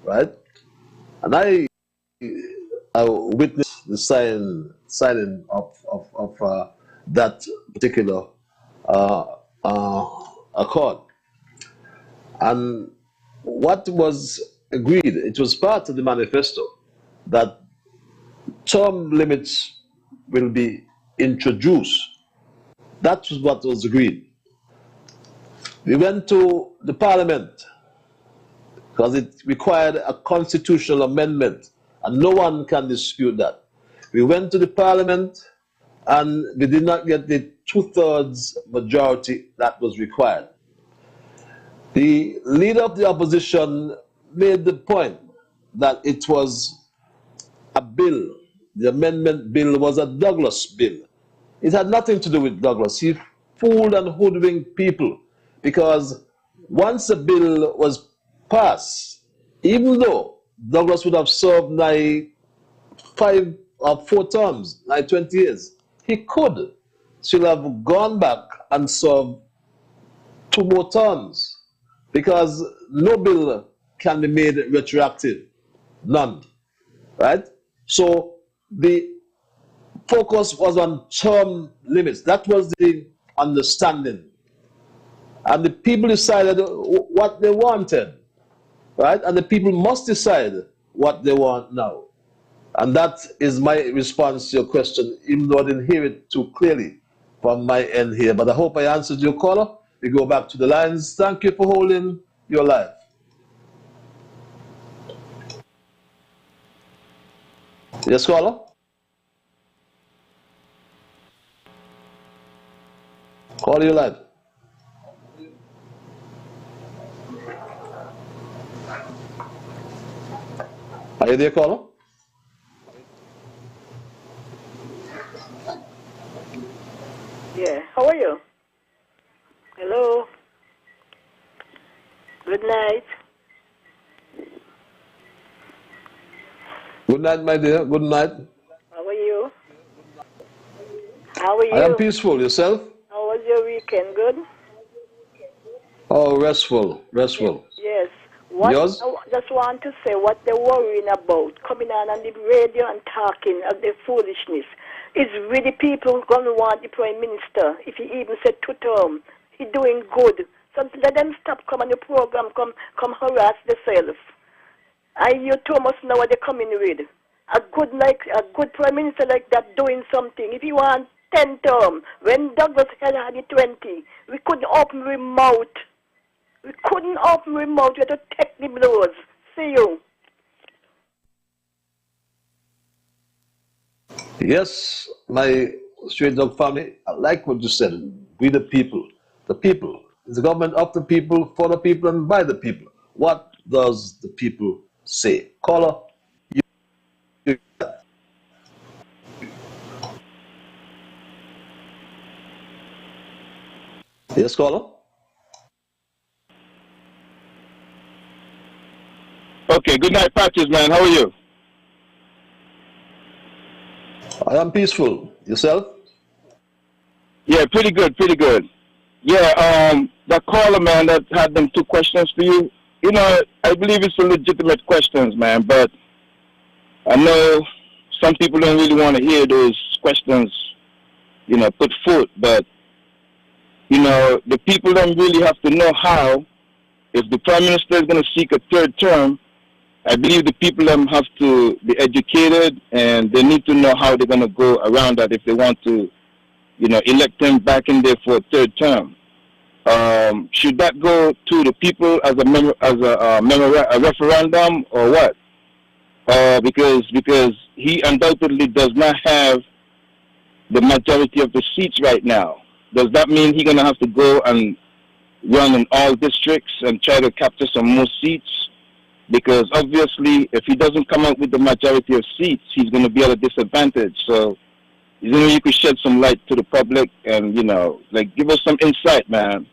right? And I witnessed the signing of that particular accord. And what was agreed, it was part of the manifesto, that term limits will be introduced. That was what was agreed. We went to the Parliament because it required a constitutional amendment, and no one can dispute that. We went to the Parliament and we did not get the 2/3 majority that was required. The leader of the opposition made the point that it was a bill. The amendment bill was a Douglas bill. It had nothing to do with Douglas. He fooled and hoodwinked people, because once a bill was pass, even though Douglas would have served nigh 4 terms, nigh 20 years, he could still have gone back and served 2 more terms, because no bill can be made retroactive, none, right? So the focus was on term limits. That was the understanding. And the people decided what they wanted, right? And the people must decide what they want now. And that is my response to your question, even though I didn't hear it too clearly from my end here. But I hope I answered your caller. We go back to the lines. Thank you for holding your life. Yes, caller? Call you live. Are you there, caller? Yeah, how are you? Hello. Good night. Good night, my dear. Good night. How are you? How are you? I am peaceful. Yourself? How was your weekend? Good? Oh, restful. Restful. Yes. What Yours? I just want to say what they're worrying about, coming on the radio and talking of their foolishness. Is really people going to want the Prime Minister, if he even said 2 terms. He's doing good. So let them stop coming on the program, come harass themselves. You two must know what they're coming with. A good Prime Minister like that doing something. If you want 10 terms, when Douglas had the 20, we couldn't open our mouth. We couldn't open our mouth. We had to take the blows. See you. Yes, my straight dog family, I like what you said. We the people. The people. It's the government of the people, for the people, and by the people. What does the people say? Caller, you. Yes, caller? Okay, good night, Patches, man. How are you? I am peaceful. Yourself? Yeah, pretty good, pretty good. Yeah, that caller, man, that had them 2 questions for you. You know, I believe it's a legitimate questions, man, but I know some people don't really want to hear those questions, you know, put forth, but, you know, the people don't really have to know how. If the Prime Minister is going to seek a 3rd term, I believe the people have to be educated, and they need to know how they're going to go around that if they want to, you know, elect him back in there for a 3rd term. Should that go to the people as a referendum or what? Because he undoubtedly does not have the majority of the seats right now. Does that mean he's going to have to go and run in all districts and try to capture some more seats? Because obviously, if he doesn't come out with the majority of seats, he's going to be at a disadvantage. So, you know, you could shed some light to the public and, you know, like give us some insight, man.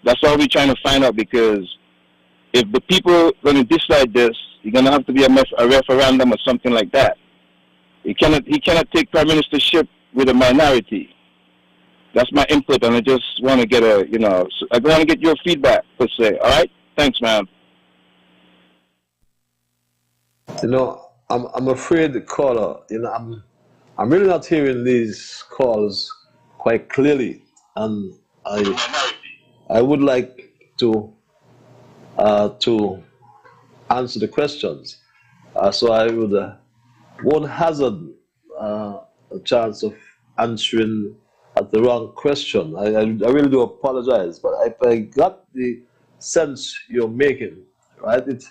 That's all we're trying to find out, because if the people are going to decide this, you're going to have to be a referendum or something like that. He cannot take prime ministership with a minority. That's my input, and I just want to get I want to get your feedback, per se. All right? Thanks, man. You know, I'm afraid the caller, you know, I'm really not hearing these calls quite clearly, and I would like to answer the questions. So I won't hazard a chance of answering at the wrong question. I really do apologize, but if I got the sense you're making, right, it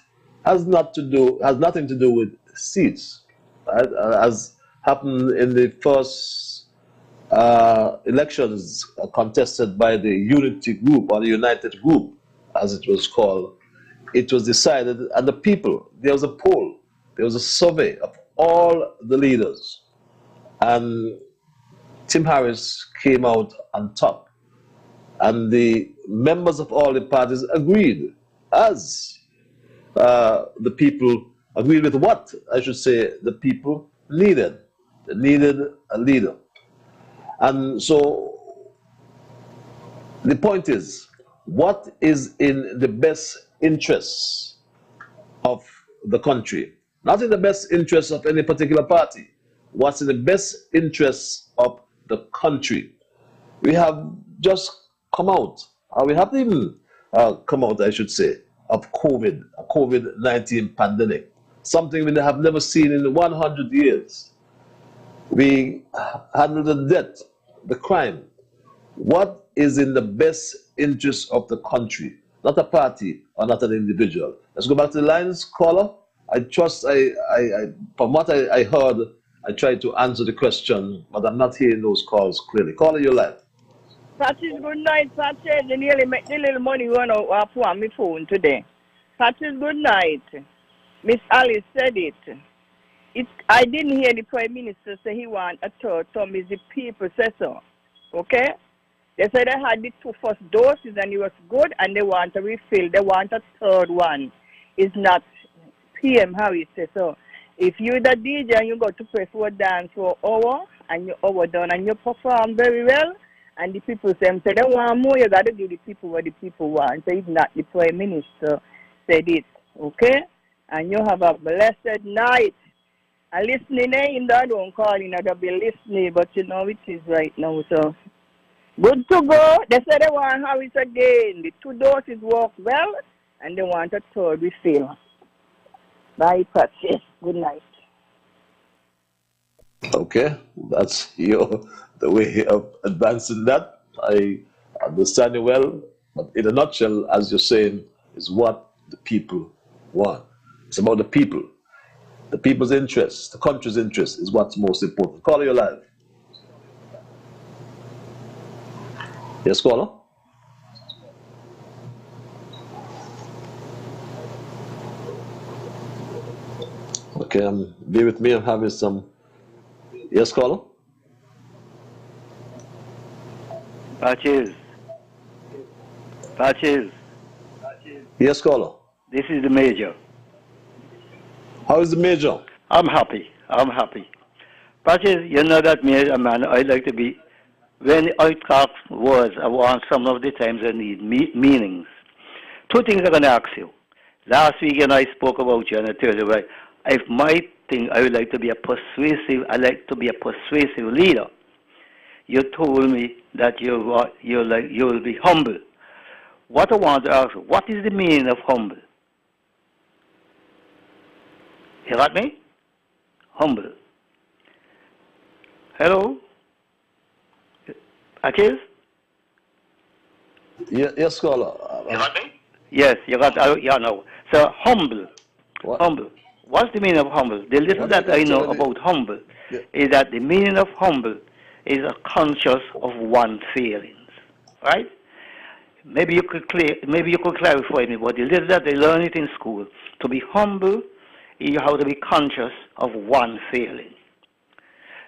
has nothing to do with seats, right? As happened in the first elections contested by the Unity Group, or the United Group, as it was called. It was decided, and the people, there was a poll, there was a survey of all the leaders, and Tim Harris came out on top. And the members of all the parties agreed, as the people agreed with what, I should say, the people needed. They needed a leader. And so the point is, what is in the best interests of the country? Not in the best interests of any particular party. What's in the best interests of the country? We have just come out, or we haven't even come out, I should say, of COVID, a COVID-19 pandemic, something we have never seen in 100 years. We handled the debt, the crime. What is in the best interest of the country? Not a party or not an individual. Let's go back to the lines, caller. I trust from what I heard, I tried to answer the question, but I'm not hearing those calls clearly. Caller, you're live. Patrice, good night, Patrice. They nearly make the little money run out on my phone today. Patrice, good night. Miss Alice said it. I didn't hear the Prime Minister say he want a third term. It's the people say so. Okay? They said they had the 2 first doses and it was good and they want a refill. They want a third one. It's not PM Harris say so. If you're the DJ and you go to play for a dance for an hour and you're overdone and you perform very well, and the people say they want more, you got to give the people what the people want. So if not, the Prime Minister said it. Okay? And you have a blessed night. And listening in, I don't call in, I'll be listening, but you know it is right now. So good to go. They said they want Harris again. The 2 doses work well, and they want a third refill. Bye, Patsy. Good night. Okay, that's the way of advancing that. I understand you well, but in a nutshell, as you're saying, is what the people want. It's about the people. The people's interest, the country's interest is what's most important. Caller, you're live. Yes, caller? Okay, be with me. I'm having some. Yes, caller? Patches. Patches. Yes, caller. This is the Major. How is the Major? I'm happy. I'm happy. Patches, you know that me, a man, I like to be. When I talk words, I want some of the times I need meanings. 2 things I'm going to ask you. Last weekend I spoke about you and I told you, right, if my thing, I would like to be a persuasive leader. You told me that you will be humble. What I want to ask, what is the meaning of humble? You got me? Humble. Hello? Achilles? Yes, caller. You got me? Yes, you got, no. So, humble. What? Humble. What's the meaning of humble? The little that I know about humble is that the meaning of humble is a conscious of one's feelings. Right? Maybe you could clarify me, but the little that they learn it in school, to be humble, you have to be conscious of one feeling.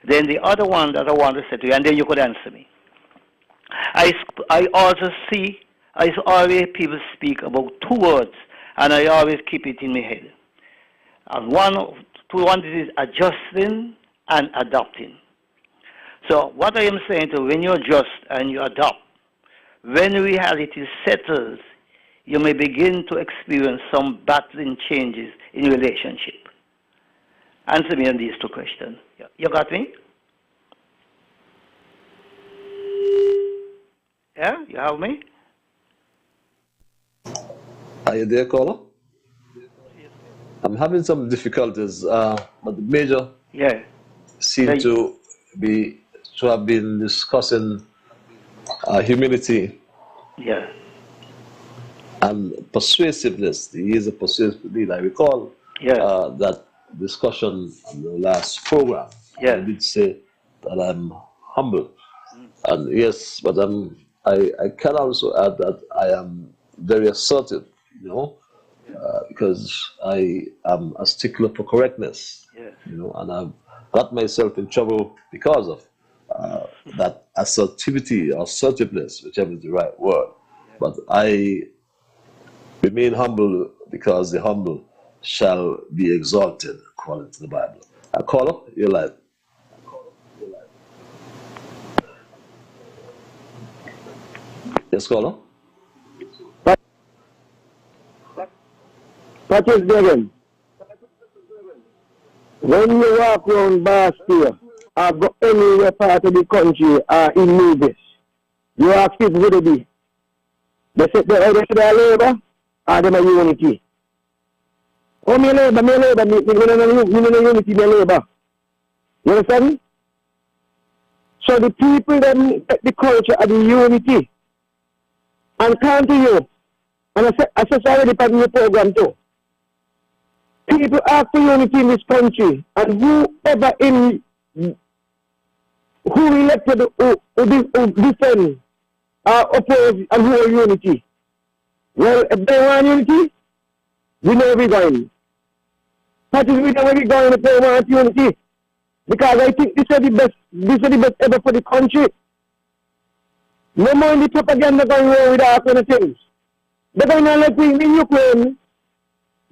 Then the other one that I want to say to you, and then you could answer me. I always hear people speak about 2 words, and I always keep it in my head. And one is adjusting and adapting. So what I am saying to you, when you adjust and you adapt, when reality settles, you may begin to experience some battling changes in relationship. Answer me on these 2 questions. You got me? Yeah, you have me? Are you there, caller? I'm having some difficulties, but the Major seemed to have been discussing humility and persuasiveness. He is a persuasive leader. I recall that discussion on the last program. I did say that I'm humble. And yes, but I can also add that I am very assertive, because I am a stickler for correctness, and I've got myself in trouble because of that assertivity or assertiveness, whichever is the right word. But I remain humble because the humble shall be exalted, according to the Bible. Caller, you're live. Yes, caller. Patrick Devon, when you walk around Bastille or go anywhere part of the country or in Nevis, you ask people who they be. They say they Labour or them a unity. Oh, me Labour, me unity, me Labour. You understand? So the people that take the culture of the unity and come to you, and I said already part of your program too. People ask for unity in this country, and whoever who elected, who defend, oppose, and who are unity. Well, if they want unity, we know where we're going. That is, we know where we're going if they want unity. Because I think this is the best ever for the country. No more in the propaganda going on with all kind of things. They're going on like we in Ukraine.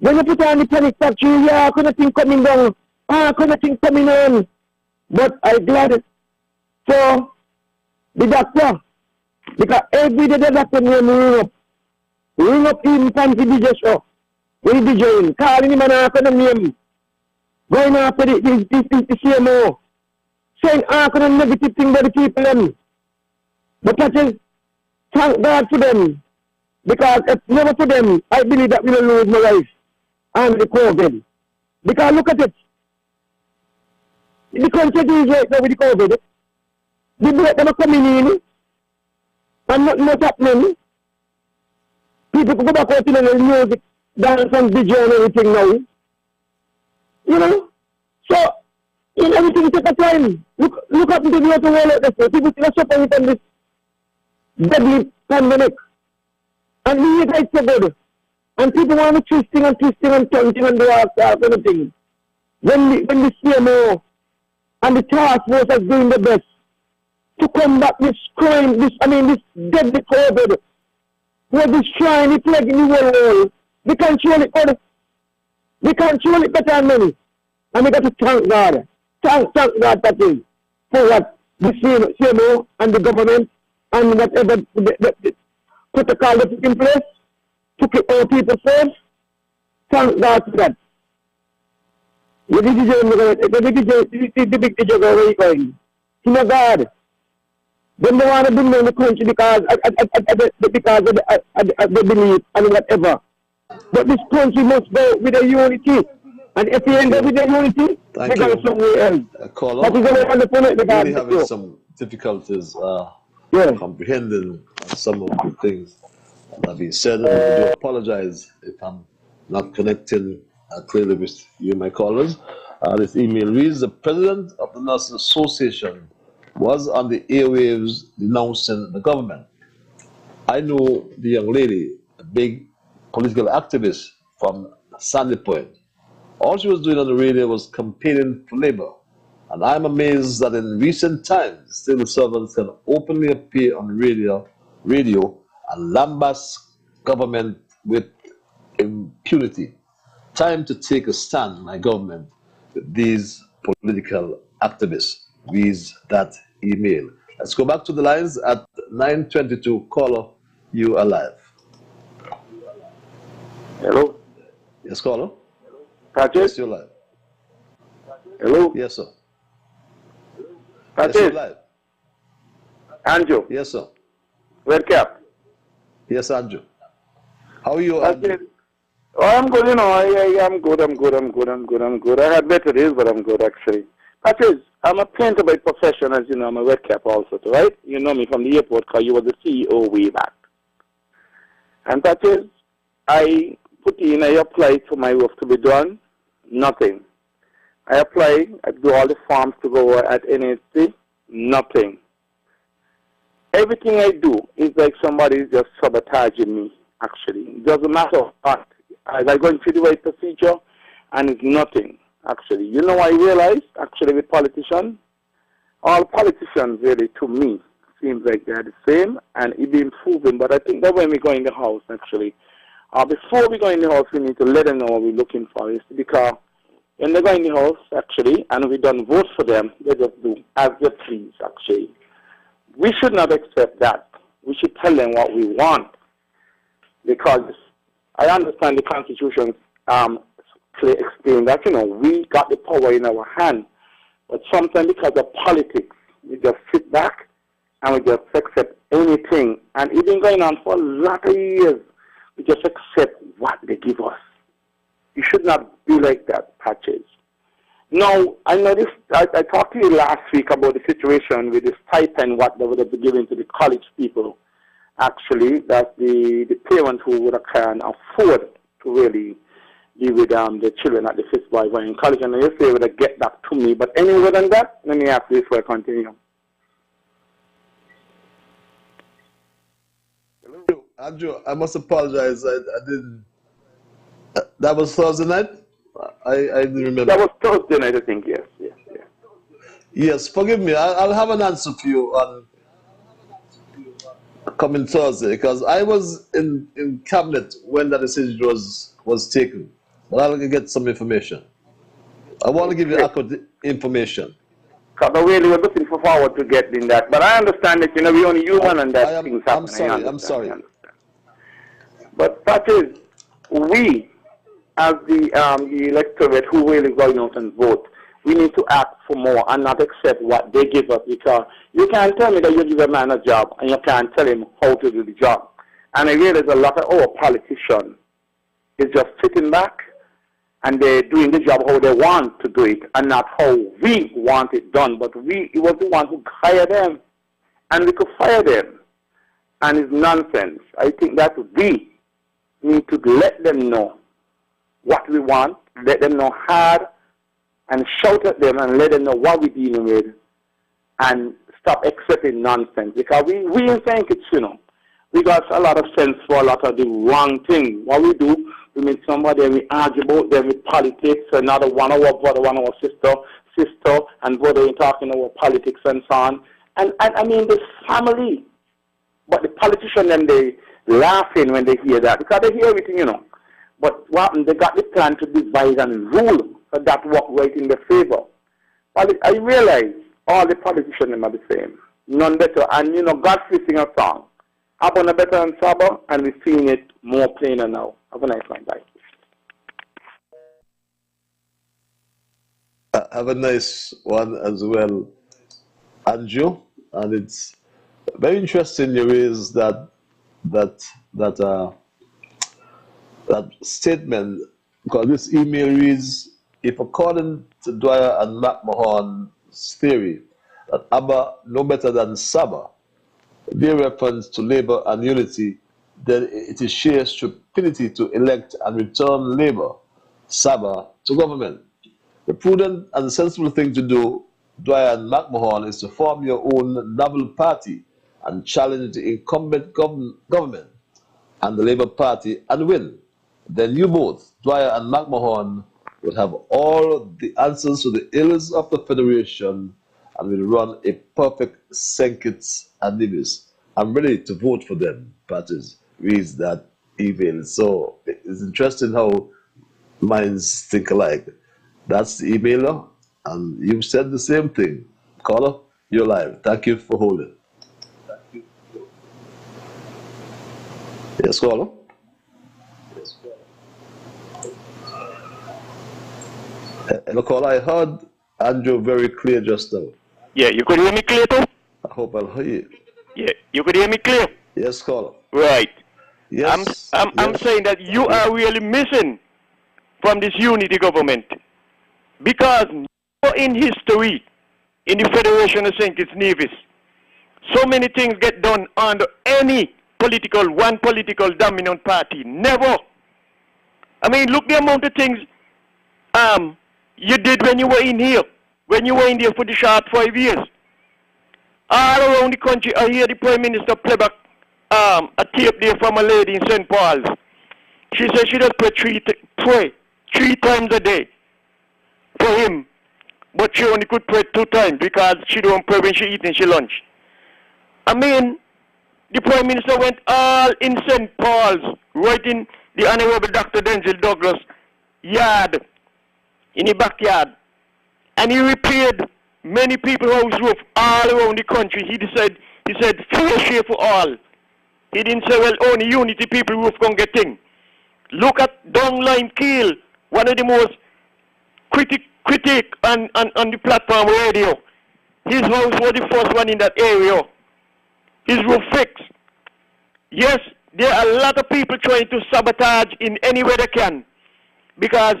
When you put on the panic factory, yeah, kind of thing coming down, kind of thing coming on. But I'm glad for the doctor, because every day the doctor ring up him from the DJ show, when he DJing, calling him and asking him name, going after the CMO, saying kind of negative thing about the people them. But that is, thank God for them, because if never for them, I believe that we will lose my life. And the COVID. Because look at it. The country is right now with the COVID. The break them are coming in. And nothing is happening. People go back out in the music, dance and DJ and everything now. You know? So, in everything take a time. Look up into the other world like this. People still suffering from this deadly pandemic. And we guys so good. And people want to twisting and twisting and do all kind of things. When the CMO and the task force are doing the best to combat this crime, this deadly COVID, who are destroying the plague in the world, we control it better. We control it better than many. And we got to thank God. Thank God that is for what the CMO and the government and whatever the protocol they put in place. To keep all people safe, thank God for that. The big DJ where are you going? You know God. Then they want to bring down the country because they believe and whatever. But this country must go with a unity. And if we end up with a unity, we go somewhere else. That is only on the point because really having some difficulties comprehending some of the things that have been said. And I do apologize if I'm not connecting clearly with you, my callers. This email reads: the president of the Nurses Association was on the airwaves denouncing the government. I know the young lady, a big political activist from Sandy Point. All she was doing on the radio was campaigning for Labour. And I'm amazed that in recent times, civil servants can openly appear on radio and lambast government with impunity. Time to take a stand, my government, with these political activists. Reads that email. Let's go back to the lines at 9:22. Caller, you are live. Hello? Yes, caller? Patrick? Yes, you're live. Hello? Yes, sir. Patrick? Yes, you're live. Andrew? Yes, sir. Red cap? Yes, Andrew. How are you, Patrick? Andrew? Oh, I'm good, you know. I'm good. I had better days, but I'm good, actually. Patrick, I'm a painter by profession, as you know. I'm a red cap also, right? You know me from the airport because you were the CEO way back. And Patrick, I applied for my work to be done. Nothing. I apply, I do all the forms to go at NHC. Nothing. Everything I do is like somebody is just sabotaging me, actually. It doesn't matter what. As I go through the right procedure, and it's nothing, actually. You know, I realized, actually, with politicians, all politicians, really, to me, seems like they're the same, and it's been proven. But I think that when we go in the house, actually, before we go in the house, we need to let them know what we're looking for. Is because when they go in the house, actually, and we don't vote for them, they just do as they please, actually. We should not accept that. We should tell them what we want. Because I understand the Constitution explains that, we got the power in our hand. But sometimes because of politics, we just sit back and we just accept anything. And it's been going on for a lot of years. We just accept what they give us. You should not be like that, Patches. Now, I know this. I talked to you last week about the situation with the stipend, what they would have been giving to the college people. Actually, that's the parents who would have can afford to really be with the children at the Fitzroy in college. And you say would get back to me. But any more than that, let me ask you before I continue. Andrew, I must apologize. I didn't. That was Thursday night? I didn't remember. That was Thursday night, I think, yes. Yes, forgive me. I'll have an answer for you on coming Thursday, because I was in cabinet when that decision was taken. But I'll get some information. I want to give you accurate information. Because really we're looking forward to getting that. But I understand that, we're only human and that things happen. I'm sorry. But that is, we, as the electorate who really going out and vote, we need to ask for more and not accept what they give us, because you can't tell me that you give a man a job and you can't tell him how to do the job. And I realize a lot of our politicians is just sitting back and they're doing the job how they want to do it and not how we want it done. But it was the one who hired them, and we could fire them. And it's nonsense. I think that we need to let them know what we want, let them know hard, and shout at them and let them know what we're dealing with, and stop accepting nonsense. Because we think it's, we got a lot of sense for a lot of the wrong things. What we do, we meet somebody and we argue about them with politics, another one of our brother, one of our sister, and brother in talking about politics and so on. And I mean, this family. But the politicians, then they laughing when they hear that, because they hear everything, But what happened, they got the plan to divide and rule, so that worked right in their favor. But I realize all the politicians are the same. None better. And, Godfrey sing a song. Abona better than Saba, and we're seeing it more plainer now. Have a nice one. Bye. Have a nice one as well, Andrew. And it's very interesting you raise that statement, because this email reads, if according to Dwyer and McMahon's theory that Abba no better than Saba, their reference to labor and unity, then it is sheer stupidity to elect and return labor, Saba, to government. The prudent and sensible thing to do, Dwyer and McMahon, is to form your own novel party and challenge the incumbent government and the Labour Party and win. Then you both, Dwyer and McMahon, would have all the answers to the ills of the Federation and will run a perfect Senkits and Nevis. I'm ready to vote for them, Patches reads that email. So it's interesting how minds think alike. That's the emailer, and you've said the same thing. Caller, you're live. Thank you for holding. Yes, caller. Hello, caller. I heard Andrew very clear just now. Yeah, you could hear me clear too? I hope I'll hear you. Yeah, you could hear me clear? Yes, caller. Right. Yes. I'm saying that you are really missing from this unity government, because in history, in the Federation of St. Kitts Nevis, so many things get done under any one political dominant party. Never. I mean, look the amount of things you did when you were in here, for the short 5 years. All around the country, I hear the Prime Minister play back a tape there from a lady in St. Paul's. She said she does pray three times a day for him, but she only could pray 2 times because she don't pray when she eating she lunch. I mean, the Prime Minister went all in St. Paul's, right in the Honorable Dr. Denzel Douglas yard, in the backyard. And he repaired many people's house roof all around the country. He said fair share for all. He didn't say, well, only Unity people roof can get thing. Look at Downline Keel, one of the most critic on the platform radio. His house was the first one in that area. His roof fixed. Yes, there are a lot of people trying to sabotage in any way they can. Because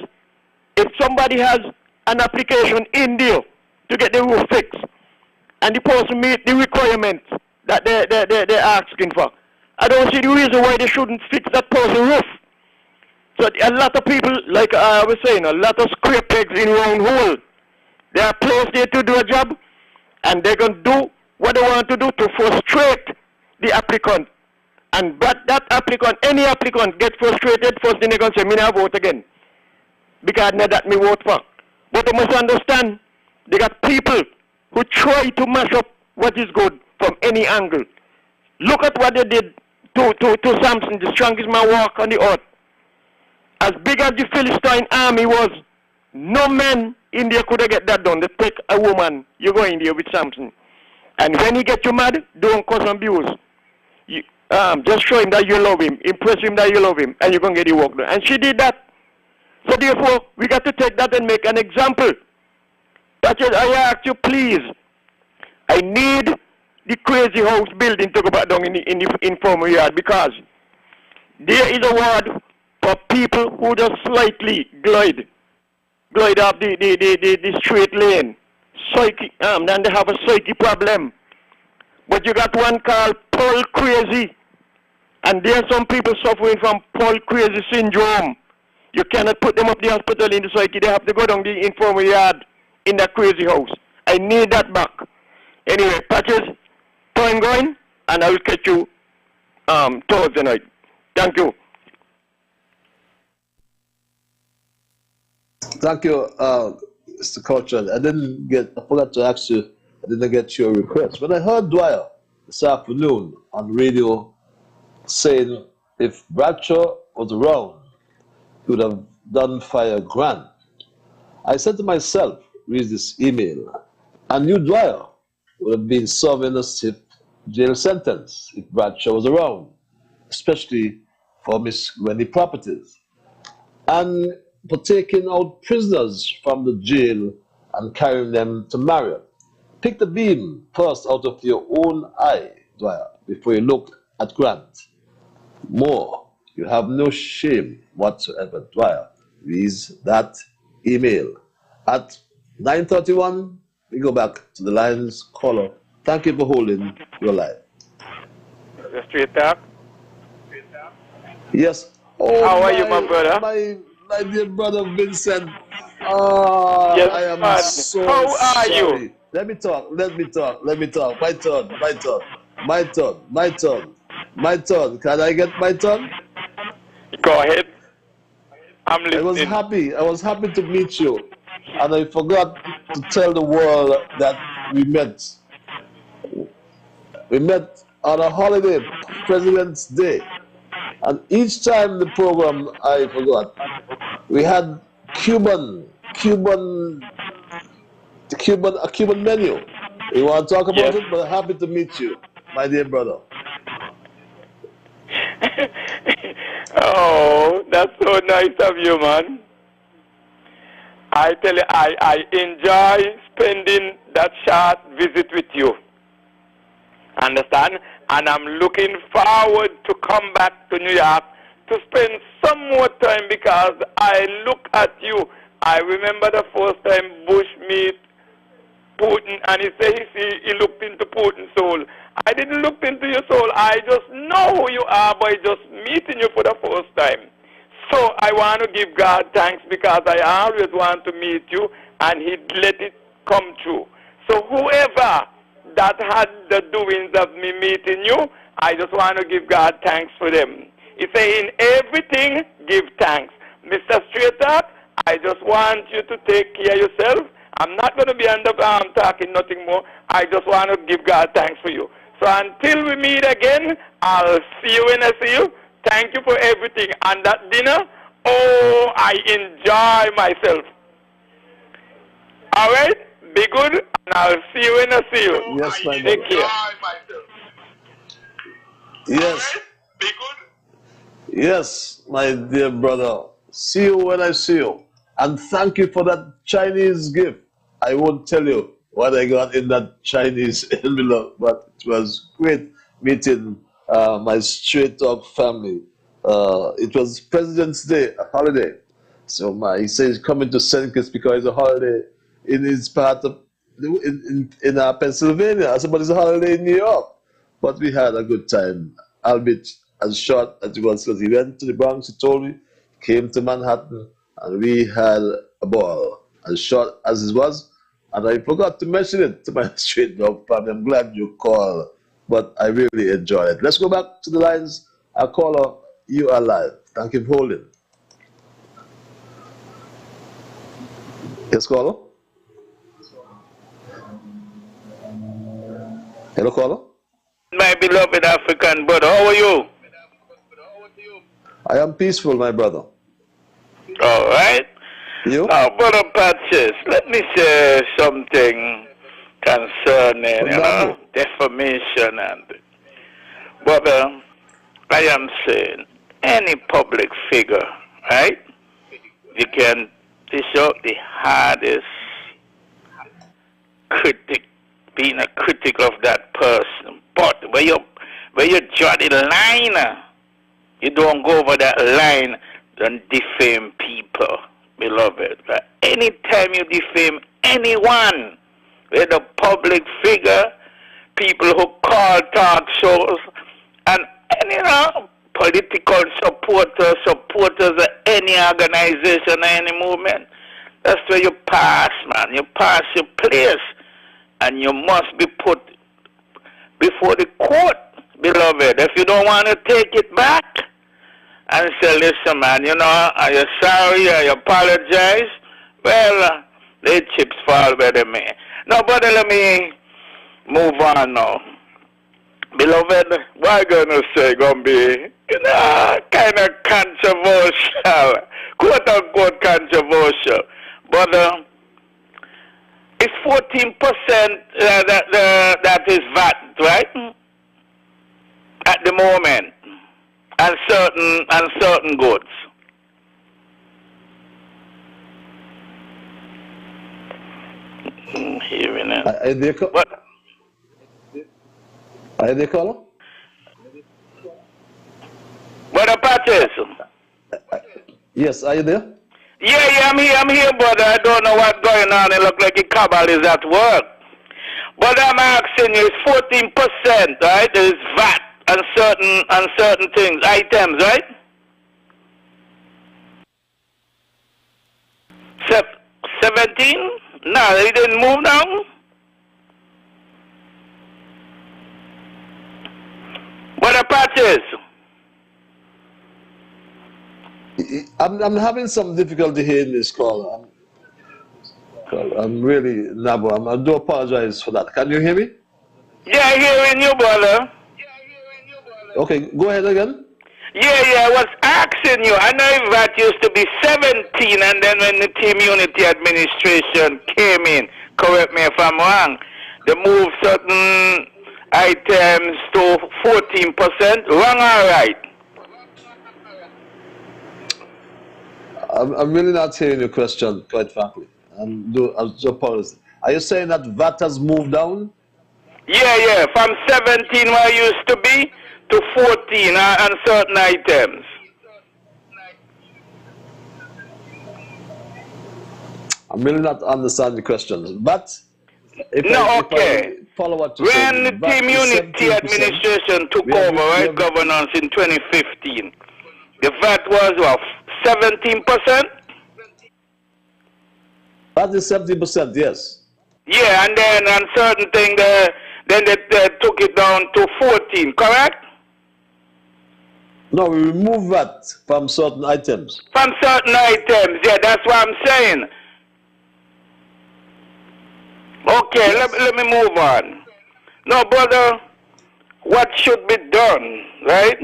if somebody has an application in there to get the roof fixed, and the person meet the requirements that they're asking for, I don't see the reason why they shouldn't fix that person's roof. So a lot of people, like I was saying, a lot of square pegs in round hole. They are placed there to do a job, and they're going to do what they want to do to frustrate the applicant. But that applicant, any applicant, get frustrated, first thing they're going to say, me not vote again. Because not that me vote for. But they must understand, they got people who try to mash up what is good from any angle. Look at what they did to Samson, the strongest man walk on the earth. As big as the Philistine army was, no man in there could have get that done. They take a woman, you go in there with Samson. And when he gets you mad, don't cause abuse. Just show him that you love him, impress him that you love him, and you're going to get the work done. And she did that. So therefore, we got to take that and make an example. That's it. I ask you, please, I need the crazy house building to go back down in the infirmary yard, because there is a word for people who just slightly glide up the straight lane. Then they have a psyche problem. But you got one called Paul Crazy. And there are some people suffering from Paul Crazy syndrome. You cannot put them up the hospital in the psyche. They have to go down the infirmary yard in that crazy house. I need that back. Anyway, Patches, time going, and I will catch you Thursday night. Thank you. Thank you, Mr. Culture. I forgot to ask you, I didn't get your request. When I heard Dwyer this afternoon on radio saying if Bradshaw was around, he would have done fire Grant, I said to myself, read this email, I knew Dwyer would have been serving a stiff jail sentence if Bradshaw was around, especially for Miss Gwenny properties, and for taking out prisoners from the jail and carrying them to Marriott. Pick the beam first out of your own eye, Dwyer, before you look at Grant. More, you have no shame whatsoever, Dwyer. Reads that email. At 9:31, we go back to the Lions caller. Thank you for holding your line. The straight talk? Yes. Oh, how are you, my brother? My dear brother Vincent. Oh, yes, I am man. so How are sorry. you? Let me talk. My turn. Can I get my turn? Go ahead. I'm listening. I was happy to meet you. And I forgot to tell the world that we met. We met on a holiday, President's Day. And each time the program, I forgot, we had a Cuban menu. You want to talk about it? But happy to meet you, my dear brother. Oh, that's so nice of you, man. I tell you, I enjoy spending that short visit with you. Understand? And I'm looking forward to come back to New York to spend some more time, because I look at you. I remember the first time Bush met Putin, and he said he looked into Putin's soul. I didn't look into your soul. I just know who you are by just meeting you for the first time. So I want to give God thanks, because I always want to meet you, and he let it come true. So whoever that had the doings of me meeting you, I just want to give God thanks for them. He say, in everything, give thanks. Mr. Straight Talk, I just want you to take care of yourself. I'm not going to be on the talking nothing more. I just want to give God thanks for you. So until we meet again, I'll see you when I see you. Thank you for everything. And that dinner, oh, I enjoy myself. All right? Be good, and I'll see you when I see you. Yes, my Take brother. care. Yes. Yes, my dear brother. See you when I see you. And thank you for that Chinese gift. I won't tell you what I got in that Chinese envelope, but it was great meeting my straight talk family. It was President's Day, a holiday. So he says he's coming to St. Kitts because it's a holiday in his part of in Pennsylvania. I said, but it's a holiday in New York. But we had a good time, albeit as short as it was, because he went to the Bronx, he told me, came to Manhattan, and we had a ball, as short as it was. And I forgot to mention it to my straight dog family. I'm glad you called, but I really enjoyed it. Let's go back to the lines. Our caller, you are live. Thank you for holding. Yes, caller? Hello, caller? My beloved African brother, how are you? I am peaceful, my brother. All right. You? Now, Brother Patches, let me say something concerning, defamation and... Brother, I am saying, any public figure, right? You can dish out the hardest critic, being a critic of that person. But when you draw the line, you don't go over that line and defame people, beloved. Right? Anytime you defame anyone, whether a public figure, people who call talk shows, and any political supporters of any organization or any movement, that's where you pass, man. You pass your place, and you must be put before the court, beloved. If you don't want to take it back and say, listen, man, are you sorry? Are you apologize? Well, the chips fall where they may. No, but let me move on now. Beloved, what I'm going to say going to be, kind of controversial, quote-unquote controversial. But it's 14% that is VAT, right? At the moment, and certain goods. Hearing it. Are they caller? Brother Patches. Yes, are you there? Yeah, I'm here, brother. I don't know what's going on. It looks like the cabal is at work. But I'm asking you, it's 14%, right? It's VAT on certain things, items, right? 17? No, it didn't move down. Brother Patches. I'm having some difficulty hearing this call. I'm really nabo. I do apologize for that. Can you hear me? Yeah, hearing you, brother. Okay, go ahead again. Yeah, I was asking you. I know that used to be 17, and then when the Community Administration came in, correct me if I'm wrong, they moved certain items to 14%. Wrong or right? I'm really not hearing your question, quite frankly. I do apologize. Are you saying that VAT has moved down? Yeah, from 17 where it used to be to 14 on certain items. I'm really not understanding the question. But if I follow what you when say, the Community Administration took over, right, governance in 2015, the VAT was what, 17%? That is 70%, yes. Yeah, and then on certain things, then they took it down to 14, correct? No, we remove that from certain items. From certain items, yeah, that's what I'm saying. Okay, yes. let me move on. No, brother, what should be done, right?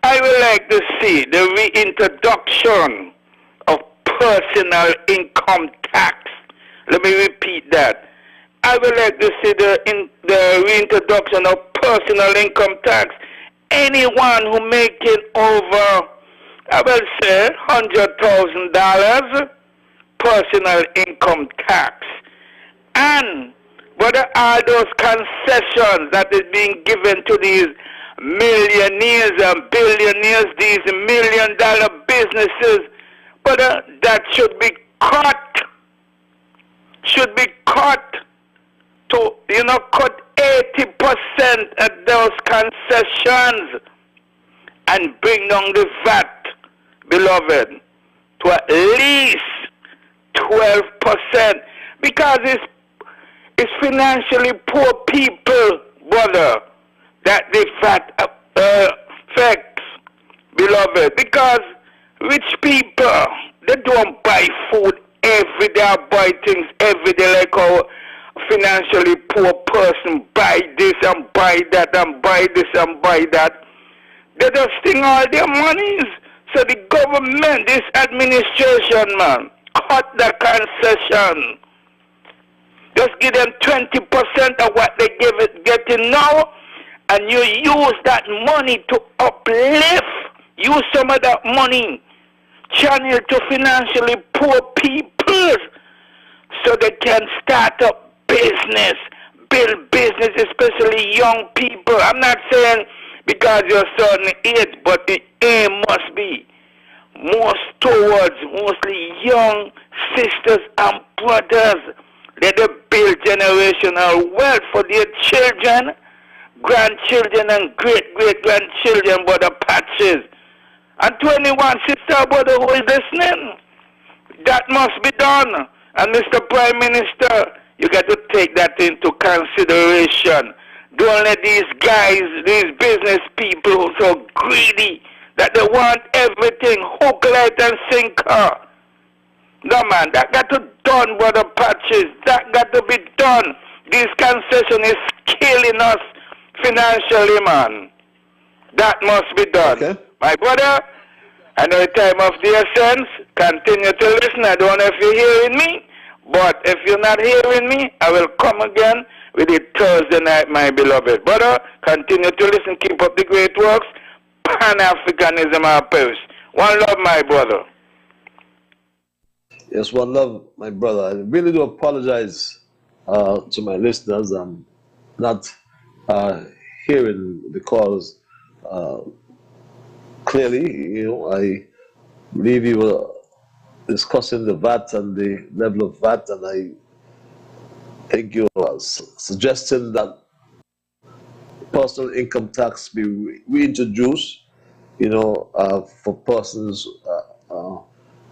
I would like to see the reintroduction of personal income tax. Let me repeat that. I would like to see the reintroduction of personal income tax. Anyone who making over, I will say, $100,000 personal income tax. And whether all those concessions that is being given to these millionaires and billionaires, these million-dollar businesses, but that should be cut to, cut 80% of those concessions and bring down the VAT, beloved, to at least 12%, because it's financially poor people, brother, that the VAT affects, beloved, because rich people, they don't buy food every day, or buy things every day like how financially poor person buy this and buy that and buy this and buy that. They just sting all their monies. So the government, this administration, man, cut the concession. Just give them 20% of what they getting now, and you use that money to uplift. Use some of that money, channel to financially poor people, so they can start up business, build business, especially young people. I'm not saying because you're a certain age, but the aim must be mostly young sisters and brothers. Let them build generational wealth for their children, grandchildren, and great-great-grandchildren, brother Patches. And 21 sister, brother, who is listening, that must be done. And Mr. Prime Minister, you got to take that into consideration. Don't let these guys, these business people who are so greedy that they want everything, hook, line, and sinker. No, man, that got to be done, brother Patches. That got to be done. This concession is killing us financially, man. That must be done. Okay. My brother, I know the time of the essence. Continue to listen. I don't know if you're hearing me, but if you're not hearing me, I will come again with it Thursday night, my beloved. Brother, continue to listen. Keep up the great works. Pan-Africanism our purse. One love, my brother. Yes, one love, my brother. I really do apologize to my listeners. I'm not hearing the calls clearly. I believe you were discussing the VAT and the level of VAT, and I think you were suggesting that personal income tax be reintroduced, for persons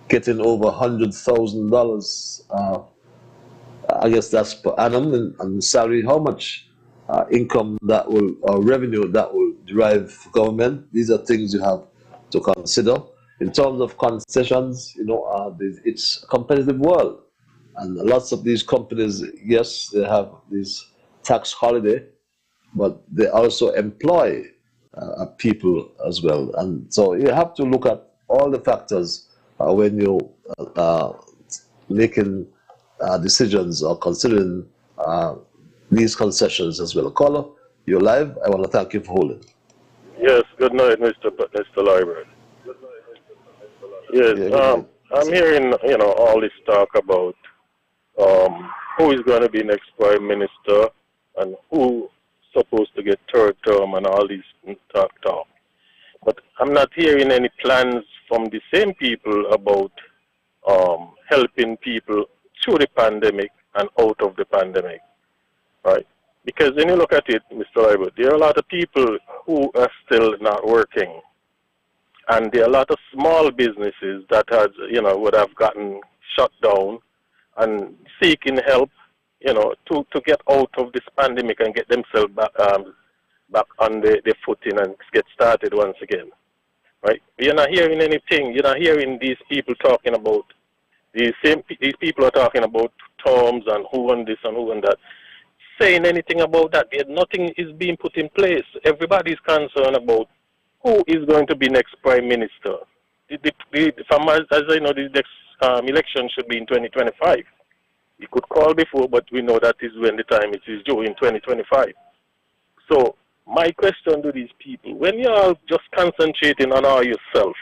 getting over $100,000. I guess that's per annum, and salary, how much income that will, or revenue that will derive for government. These are things you have to consider. In terms of concessions, it's a competitive world. And lots of these companies, yes, they have this tax holiday, but they also employ people as well. And so you have to look at all the factors when you making decisions or considering these concessions as well. Caller, you're live. I want to thank you for holding. Yes, good night, Mr. Liburd. Yes, I'm hearing, all this talk about who is going to be next prime minister and who supposed to get third term and all these talk. But I'm not hearing any plans from the same people about helping people through the pandemic and out of the pandemic, right? Because when you look at it, Mr. Liburd, there are a lot of people who are still not working. And there are a lot of small businesses that would have gotten shut down and seeking help, to get out of this pandemic and get themselves back on their footing and get started once again, right? You're not hearing anything. You're not hearing these people talking about, these people are talking about terms and who and this and who and that, saying anything about that. Nothing is being put in place. Everybody's concerned about who is going to be next prime minister? As I know, the next election should be in 2025. He could call before, but we know that is when the time it is due in 2025. So my question to these people, when you are just concentrating on all yourself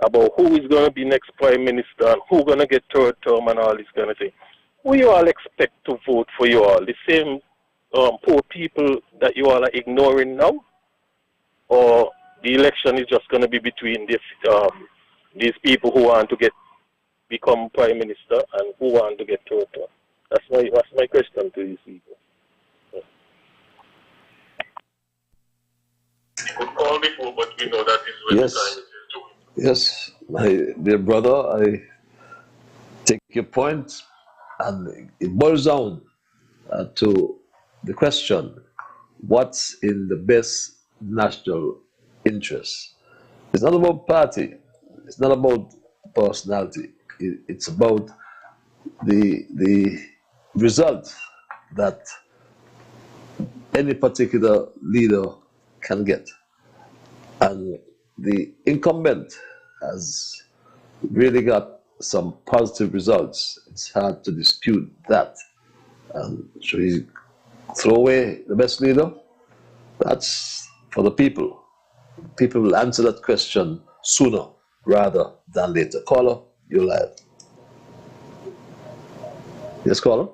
about who is going to be next prime minister and who's going to get third term and all this kind of thing, who you all expect to vote for you all? The same poor people that you all are ignoring now? Or the election is just going to be between these people who want to become prime minister and who want to get third term? That's my question to these people. You could call before, but we know that is when Yes. the time is due. Yes, my dear brother, I take your point, and it boils down to the question, what's in the best national interest? It's not about party, it's not about personality, it's about the result that any particular leader can get. And the incumbent has really got some positive results. It's hard to dispute that. Should he throw away the best leader? That's for the people. People will answer that question sooner rather than later. Caller, you're live. Yes, caller?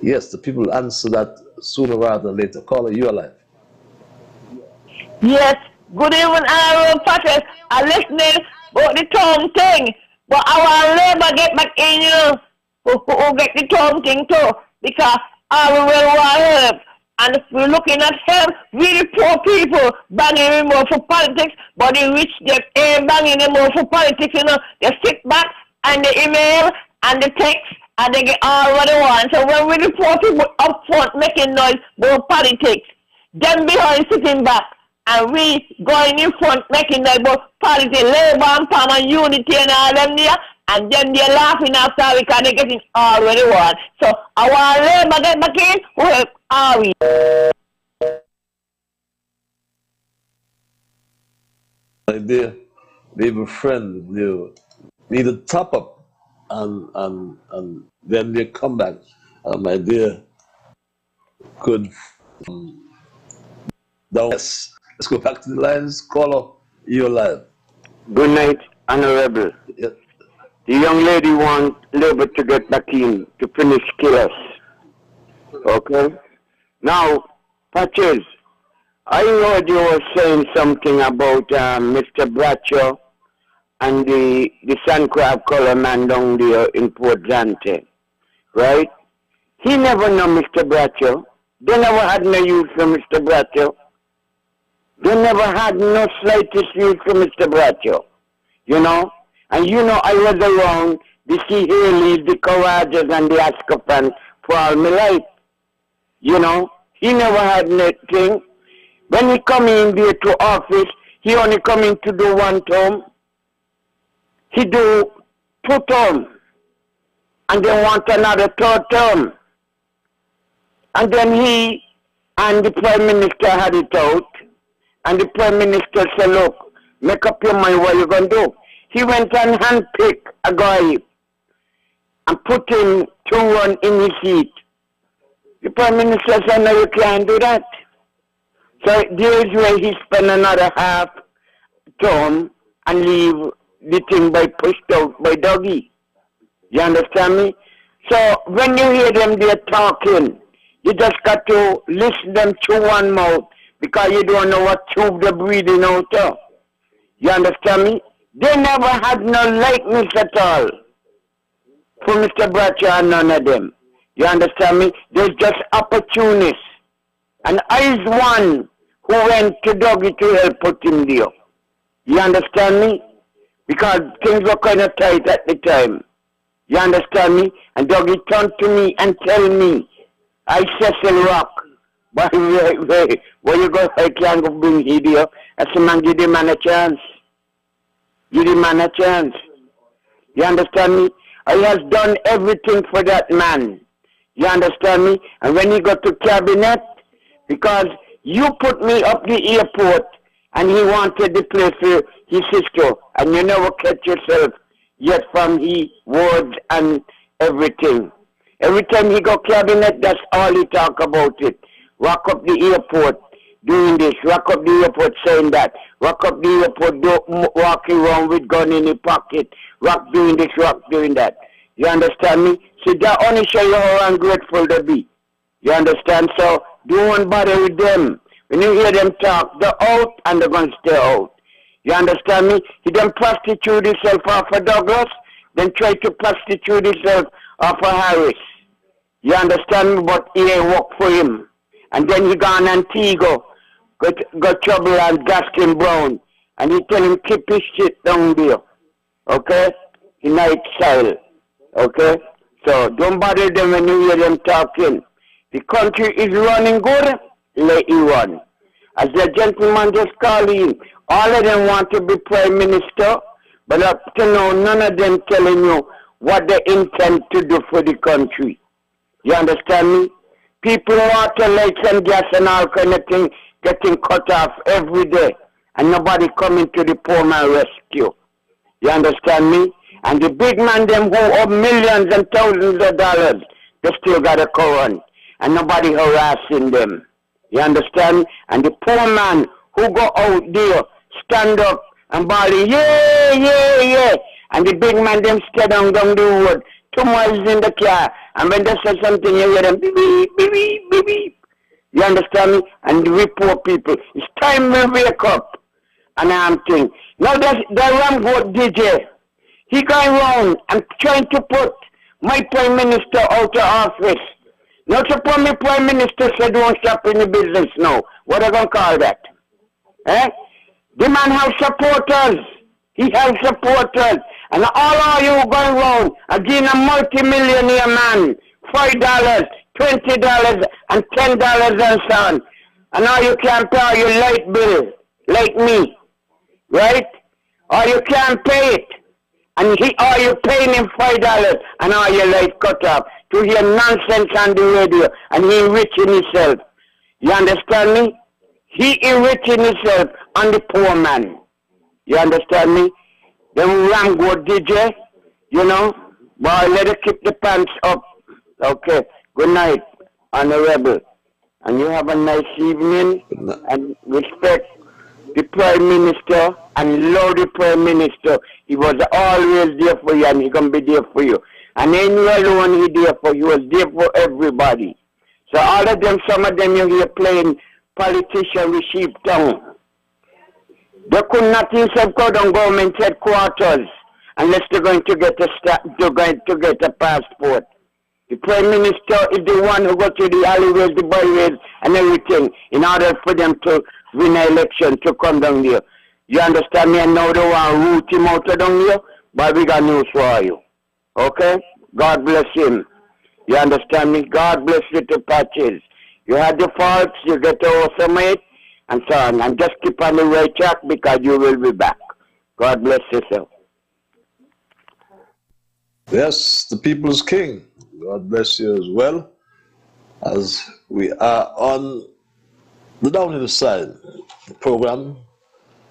Yes, the people will answer that sooner rather than later. Caller, you're live. Yes, good evening, Aaron Patrick. I listening about the Tom thing, but our labor get back in you who get the Tom thing too, because I will want help. And if we're looking at help, really poor people banging him more for politics, but the rich they ain't banging them more for politics, you know. They sit back and they email and they text and they get all what they want. So when we the poor people up front making noise about politics, them behind sitting back, and we going in front making noise about politics, Labour and Palm and Unity and all them there, and then they're laughing after because they're getting all what they want. So our Labour get back in, where are we? My dear Labour friend, you need a top up and then you come back. My dear, good down. Yes. Let's go back to the lines. Caller, you're live. Good night, Honorable. Yeah. The young lady wants Labour to get back in to finish kill us. Okay? Now, Patches, I heard you were saying something about Mr. Bradshaw and the Sandcraft color man down there in Port Zante, right? He never know Mr. Bradshaw. They never had no use for Mr. Bradshaw. They never had no slightest use for Mr. Bradshaw, you know? And you know, I was around the C. Haley's, the Courageous, and the Ascafans for all my life. You know, he never had nothing. When he come in there to office, he only come in to do one term. He do 2 terms. And then want another 3rd term. And then he and the Prime Minister had it out. And the Prime Minister said, look, make up your mind what you're going to do. He went and handpicked a guy and put him 2-1 in his seat. The Prime Minister said, no, you can't do that. So there is where he spent another half term and leave the thing by pushed out by Dougie. You understand me? So when you hear them there talking, you just got to listen them through one mouth because you don't know what tube they're breathing out of. You understand me? They never had no likeness at all for Mr. Bradshaw and none of them. You understand me? They're just opportunists. And I is one who went to Dougie to help put him there. You understand me? Because things were kind of tight at the time. You understand me? And Dougie turned to me and tell me, I Cecil Rock, where you go, I can't go bring him here. I said, man, give the man a chance. Give the man a chance. You understand me? I has done everything for that man. You understand me? And when he got to cabinet, because you put me up the airport and he wanted the place for his sister, and you never catch yourself yet from his words and everything. Every time he go cabinet, that's all he talk about it. Rock up the airport doing this, rock up the airport saying that, rock up the airport walking around with gun in his pocket, rock doing this, rock doing that. You understand me? So that only show you how ungrateful they be. You understand? So don't bother with them. When you hear them talk, they're out and they're going to stay out. You understand me? He then prostitute himself off of Douglas, then try to prostitute himself off of Harris. You understand me? But he ain't work for him. And then he gone Antigua, got trouble and Gaskin Brown. And he tell him keep his shit down there. Okay? In night style. Okay? So don't bother them when you hear them talking. The country is running good, let it run. As the gentleman just called in, all of them want to be prime minister, but up to now, none of them telling you what they intend to do for the country. You understand me? People, water, lights and gas and all kind of thing getting cut off every day, and nobody coming to the poor man rescue. You understand me? And the big man, them who owe millions and thousands of dollars, they still got a current, and nobody harassing them. You understand? And the poor man who go out there, stand up and bally, yeah, yeah, yeah. And the big man, them stay down the road, 2 miles in the car. And when they say something, you hear them, beep, beep, beep, beep, beep, beep. You understand me? And we poor people, it's time we wake up. And I'm thinking, now the Ramgoat DJ, he going around and trying to put my prime minister out of office. Not suppose my prime minister said don't stop in the business now. What are they going to call that? Eh? The man has supporters. He has supporters. And all of you going around again a multi-millionaire man, $5, $20, and $10 and so on. And now you can't pay your light bill, like me. Right? Or you can't pay it. And or you paying him $5 and all your light cut off to hear nonsense on the radio, and he enriching himself. You understand me? He enriching himself on the poor man. You understand me? Them Ramgoat DJ, you know, boy, let it keep the pants up. Okay, good night, Honorable. And you have a nice evening, and respect the Prime Minister and love the Prime Minister. He was always there for you, and he's going to be there for you. And ain't you alone he there for, he was there for everybody. So all of them, some of them you hear playing politician with sheep tongue. They could not themselves go down government headquarters unless they're going to get a passport. The Prime Minister is the one who goes to the alleyways, the byways, and everything in order for them to win an election to come down here. You understand me? And now they want to root him out of down here, but we got news for you. Okay? God bless him. You understand me? God bless you to Patches. You had the faults, you get to awesome it, and so on. And just keep on the right track because you will be back. God bless yourself. Yes, the people's king. God bless you as well. As we are on the Down in the Side program,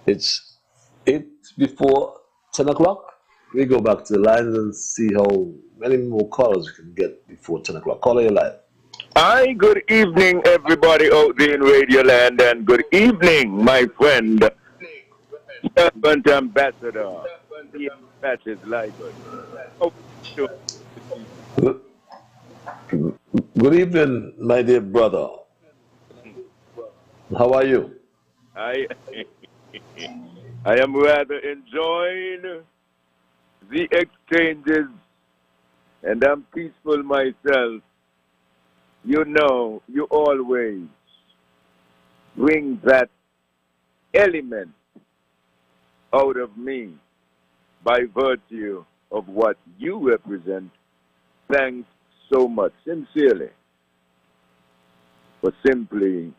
it's 8 before 10 o'clock. We go back to the lines and see how many more callers we can get before 10 o'clock. Caller your line. Hi, good evening, everybody out there in Radio Land, and good evening, my friend, Servant Ambassador, Patches Liburd. Good evening, my dear brother. How are you? I am rather enjoying the exchanges, and I'm peaceful myself. You know, you always bring that element out of me by virtue of what you represent. Thanks so much, sincerely, for simply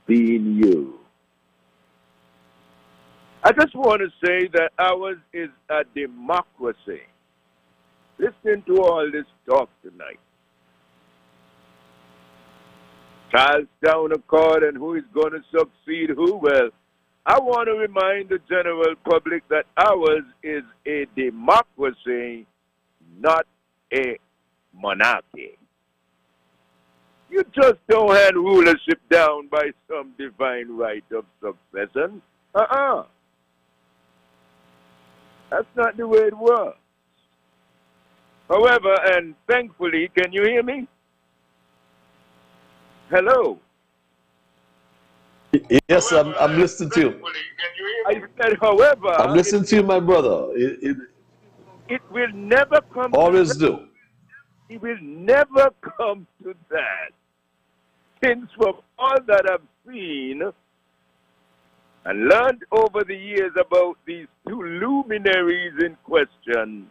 being you. I just want to say that ours is a democracy. Listening to all this talk tonight, Charlestown Accord and who is going to succeed who? Well, I want to remind the general public that ours is a democracy, not a monarchy. You just don't hand rulership down by some divine right of succession. That's not the way it works. However, and thankfully, can you hear me? Hello? Yes, I'm listening to you. I said, however, I'm listening to you, my brother. It will never come Always to do. that. It will never come to that. Since from all that I've seen and learned over the years about these two luminaries in question,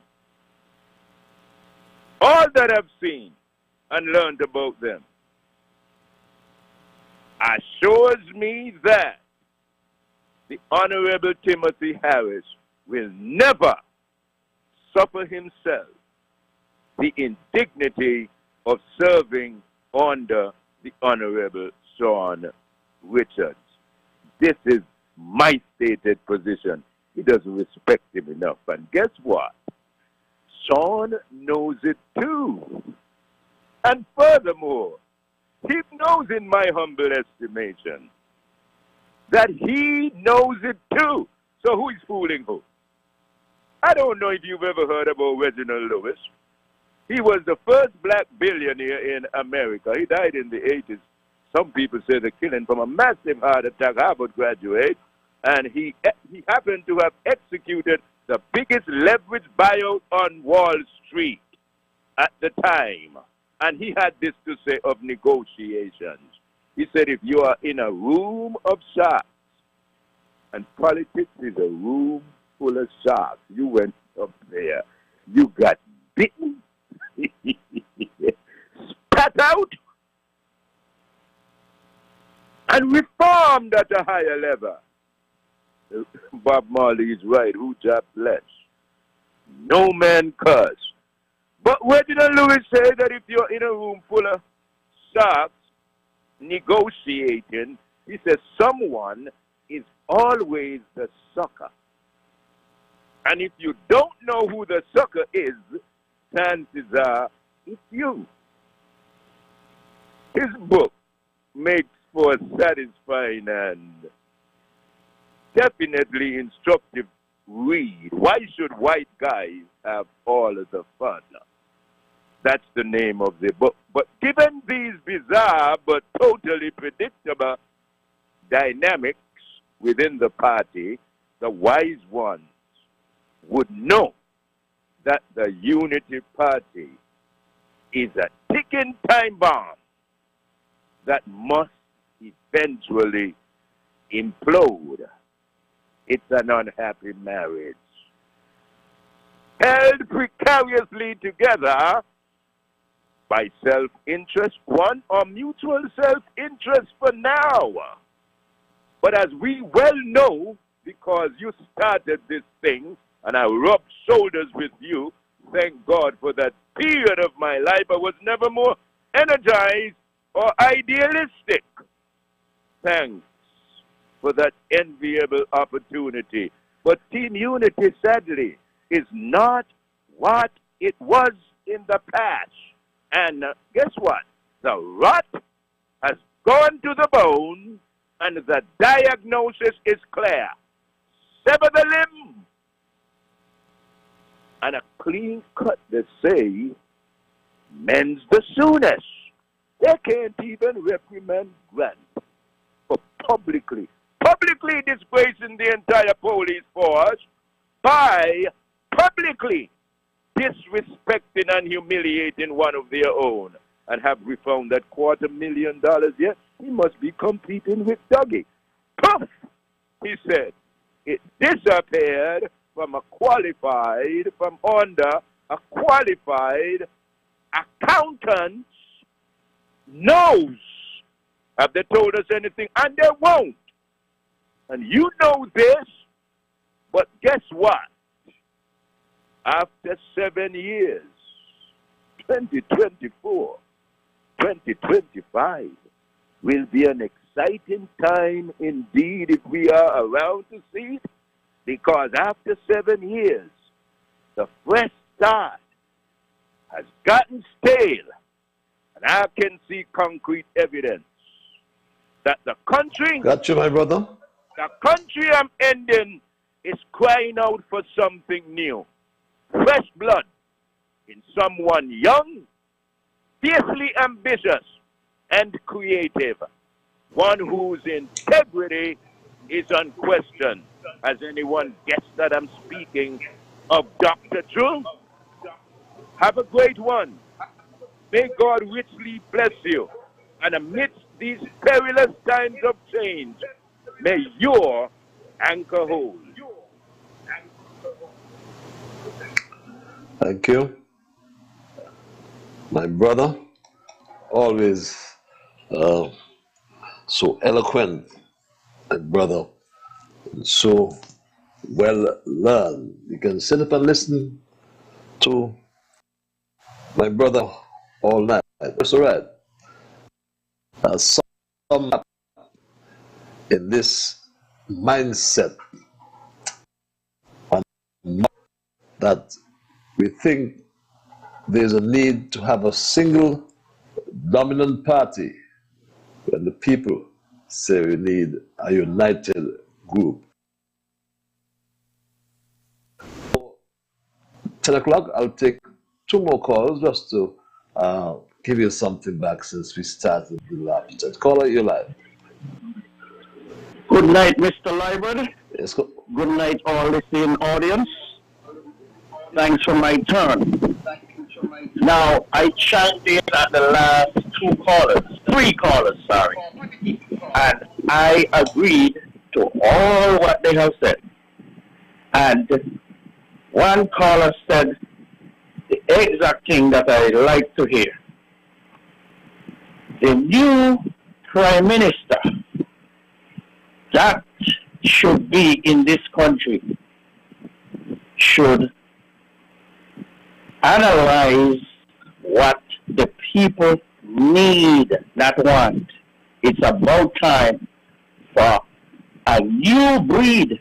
all that I've seen and learned about them assures me that the Honorable Timothy Harris will never suffer himself the indignity of serving under the Honorable Sean Richards. This is my stated position. He doesn't respect him enough. And guess what? Sean knows it too. And furthermore, he knows, in my humble estimation, that he knows it too. So who is fooling who? I don't know if you've ever heard about Reginald Lewis. He was the first black billionaire in America. He died in the 80s. Some people say they killed him from a massive heart attack, Harvard graduate. And he happened to have executed the biggest leverage buyout on Wall Street at the time. And he had this to say of negotiations. He said, if you are in a room of sharks, and politics is a room full of sharks, you went up there, you got bitten, spat out, and reformed at a higher level. Bob Marley is right, who job bless. No man curse. But Reginald Lewis said that if you're in a room full of sharks negotiating, he says someone is always the sucker. And if you don't know who the sucker is, chances are it's you. His book makes for a satisfying and definitely instructive read. Why should white guys have all of the fun? That's the name of the book. But given these bizarre but totally predictable dynamics within the party, the wise ones would know that the Unity Party is a ticking time bomb that must eventually implode. It's an unhappy marriage, held precariously together by self-interest, one, or mutual self-interest for now. But as we well know, because you started this thing, and I rubbed shoulders with you, thank God for that period of my life, I was never more energized or idealistic. Thanks for that enviable opportunity. But Team Unity, sadly, is not what it was in the past. And guess what? The rot has gone to the bone, and the diagnosis is clear. Sever the limb. And a clean cut, they say, mends the soonest. They can't even reprimand Grant for publicly disgracing the entire police force by publicly disrespecting and humiliating one of their own. And have we found that $250,000 yet? He must be competing with Dougie. Poof! He said, it disappeared from under a qualified accountant's nose. Have they told us anything? And they won't. And you know this, but guess what? After 7 years, 2024, 2025, will be an exciting time indeed if we are around to see it, because after 7 years, the fresh start has gotten stale, and I can see concrete evidence that the country, Got you, my brother. the country I'm ending is crying out for something new. Fresh blood in someone young, fiercely ambitious, and creative. One whose integrity is unquestioned. Has anyone guessed that I'm speaking of Dr. Drew? Have a great one. May God richly bless you. And amidst these perilous times of change, may your anchor hold. Thank you. My brother, always so eloquent, my brother, and so well learned. You can sit up and listen to my brother all night. That's all right. Some in this mindset that we think there's a need to have a single dominant party when the people say we need a united group. 10 o'clock, I'll take 2 more calls just to give you something back since we started the last. Caller, you're live. Good night, Mr. Liburd. Yes, go. Good night, all listening audience. Thanks for my turn. Now, I chimed in at the last 3 callers, sorry. And I agreed to all what they have said. And one caller said the exact thing that I like to hear. The new Prime Minister that should be in this country should analyze what the people need, not want. It's about time for a new breed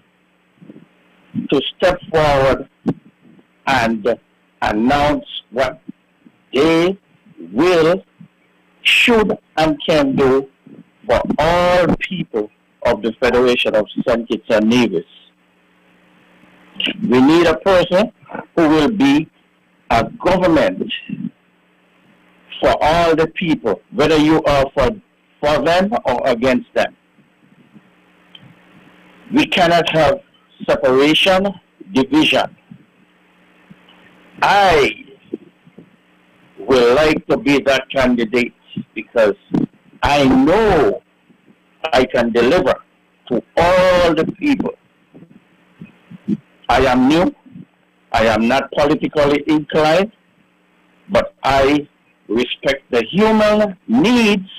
to step forward and announce what they will, should, and can do for all people of the Federation of St. Kitts and Nevis. We need a person who will be a government for all the people, whether you are for them or against them. We cannot have separation, division. I will like to be that candidate because I know I can deliver to all the people. I am new. I am not politically inclined, but I respect the human needs,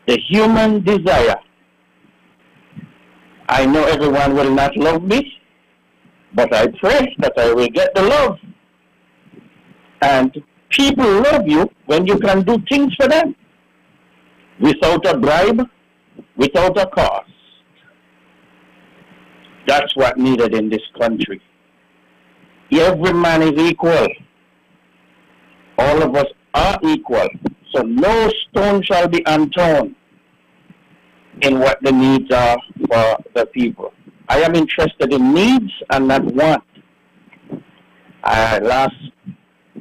the human desire. I know everyone will not love me, but I pray that I will get the love. And people love you when you can do things for them without a bribe, without a cost. That's what needed in this country. Every man is equal. All of us are equal. So no stone shall be unturned in what the needs are for the people. I am interested in needs and not want.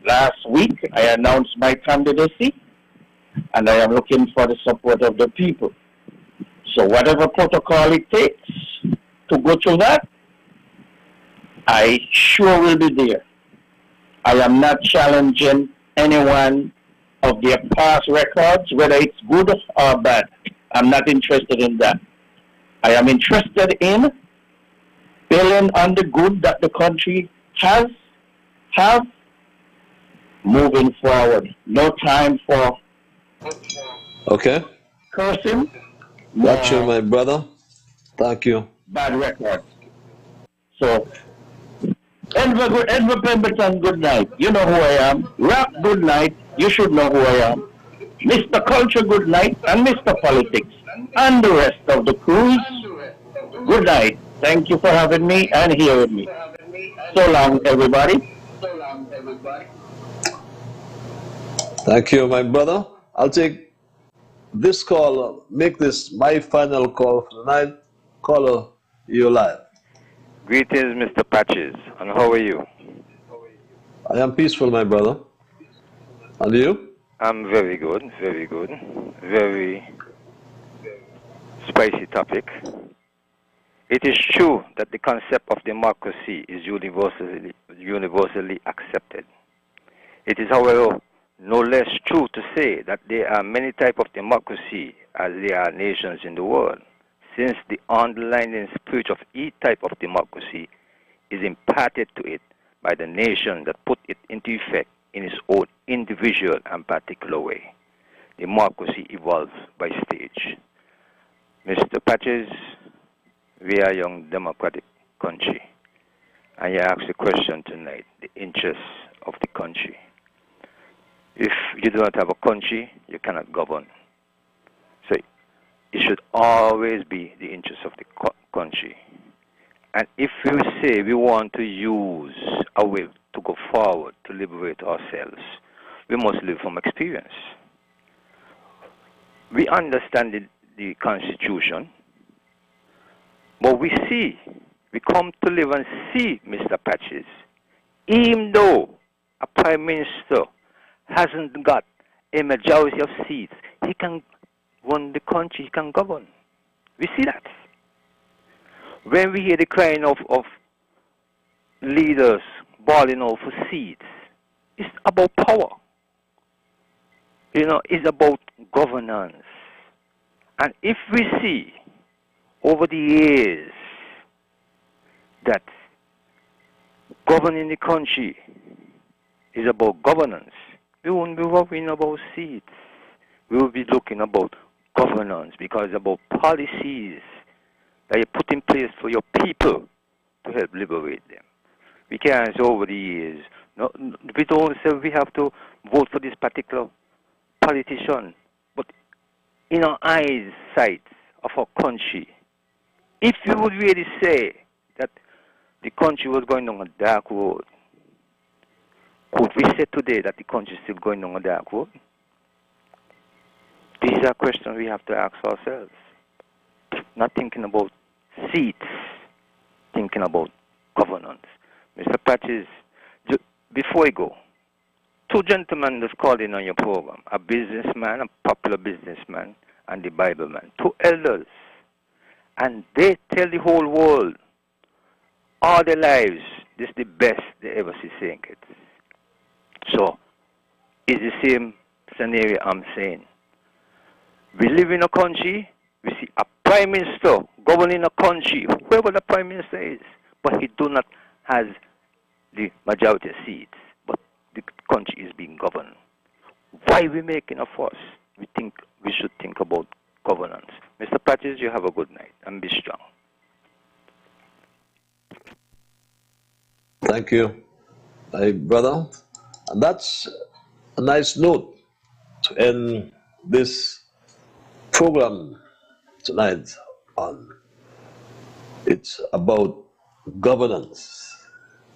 Last week, I announced my candidacy, and I am looking for the support of the people. So whatever protocol it takes to go through that, I sure will be there. I am not challenging anyone of their past records, whether it's good or bad. I'm not interested in that. I am interested in building on the good that the country have moving forward. No time for cursing. Got you, my brother. Thank you. Bad record. So, Edward Pemberton, good night. You know who I am. Rap, good night. You should know who I am. Mr. Culture, good night, and Mr. Politics, and the rest of the crews, good night. Thank you for having me and hearing me. So long, everybody. Thank you, my brother. I'll take this call, make this my final call for the night. Caller, you're live. Greetings, Mr. Patches, and how are you? I am peaceful, my brother. And you? I'm very good, very good. Very spicy topic. It is true that the concept of democracy is universally accepted. It is, however, no less true to say that there are many types of democracy as there are nations in the world, since the underlying spirit of each type of democracy is imparted to it by the nation that put it into effect in its own individual and particular way. Democracy evolves by stage. Mr. Patches, we are a young democratic country, and you asked the question tonight, the interests of the country. If you do not have a country, you cannot govern. So it should always be the interests of the country. And if we say we want to use a will to go forward, to liberate ourselves, we must live from experience. We understand the Constitution, but we come to live and see, Mr. Patches, even though a Prime Minister hasn't got a majority of seats, he can run the country, he can govern. We see that. When we hear the crying of leaders bawling out for seats, it's about power. It's about governance. And if we see over the years that governing the country is about governance, we won't be worrying about seats. We will be looking about governance, because it's about policies that you put in place for your people to help liberate them. We can't say over the years, no, we don't say we have to vote for this particular politician, but in our eyesight of our country, if you would really say that the country was going on a dark road, could we say today that the country is still going on a dark road? These are questions we have to ask ourselves. Not thinking about seats, thinking about governance. Mr. Patches, before we go, two gentlemen that's called in on your program, a businessman, a popular businessman, and the Bible man, two elders. And they tell the whole world, all their lives, this is the best they ever see seeing it. So, it's the same scenario I'm saying. We live in a country, we see a prime minister governing a country, whoever the prime minister is, but he do not has the majority of seats, but the country is being governed. Why are we making a fuss? We think we should think about governance. Mr. Patches, you have a good night and be strong. Thank you, my brother. And that's a nice note to end this program tonight on. It's about governance.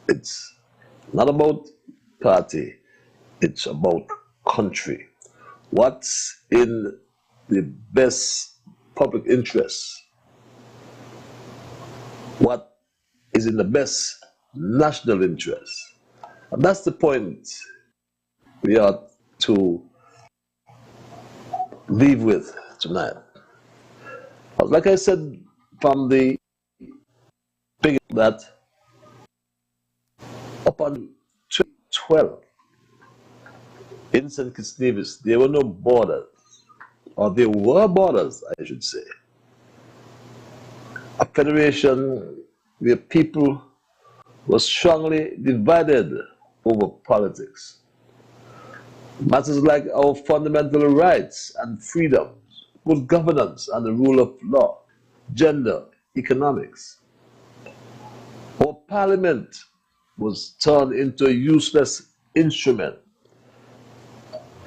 It's not about party. It's about country. What's in the best public interest? What is in the best national interest? And that's the point we are to leave with tonight. Like I said from the beginning, that upon 2012, in St. Kitts Nevis, there were no borders, or there were borders, I should say. A federation where people were strongly divided over politics. Matters like our fundamental rights and freedoms, good governance and the rule of law, gender, economics. Our parliament was turned into a useless instrument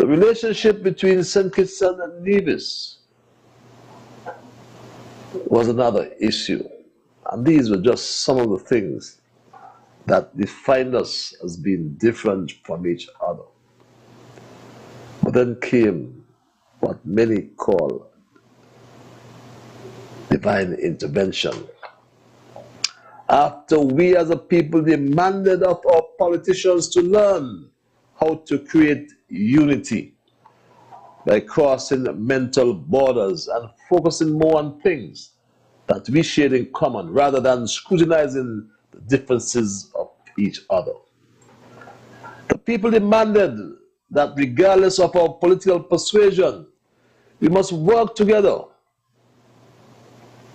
The relationship between St. Kitts and Nevis was another issue. And these were just some of the things that defined us as being different from each other. But then came what many call divine intervention. After we as a people demanded of our politicians to learn how to create unity by crossing mental borders and focusing more on things that we share in common rather than scrutinizing the differences of each other. The people demanded that regardless of our political persuasion, we must work together,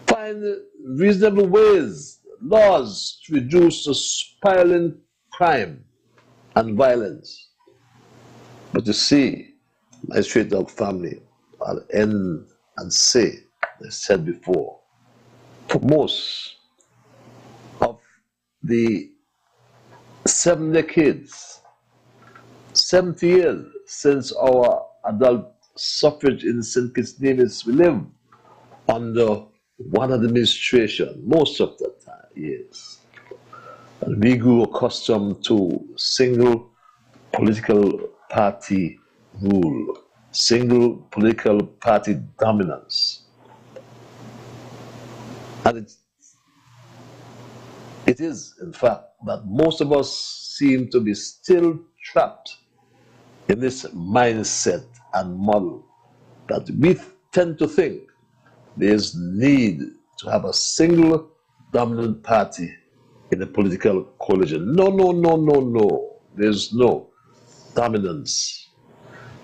find reasonable ways, laws to reduce the spiraling crime and violence. But you see, my Straight Dog family, I'll end and say, as I said before, for most of the 7 decades, 70 years since our adult suffrage in St. Kitts Nevis, we live under one administration, most of the time, years. And we grew accustomed to single political party rule, single political party dominance. And it is, in fact, that most of us seem to be still trapped in this mindset and model that we tend to think there's need to have a single dominant party in a political coalition. No, no, no, no, no. There's no dominance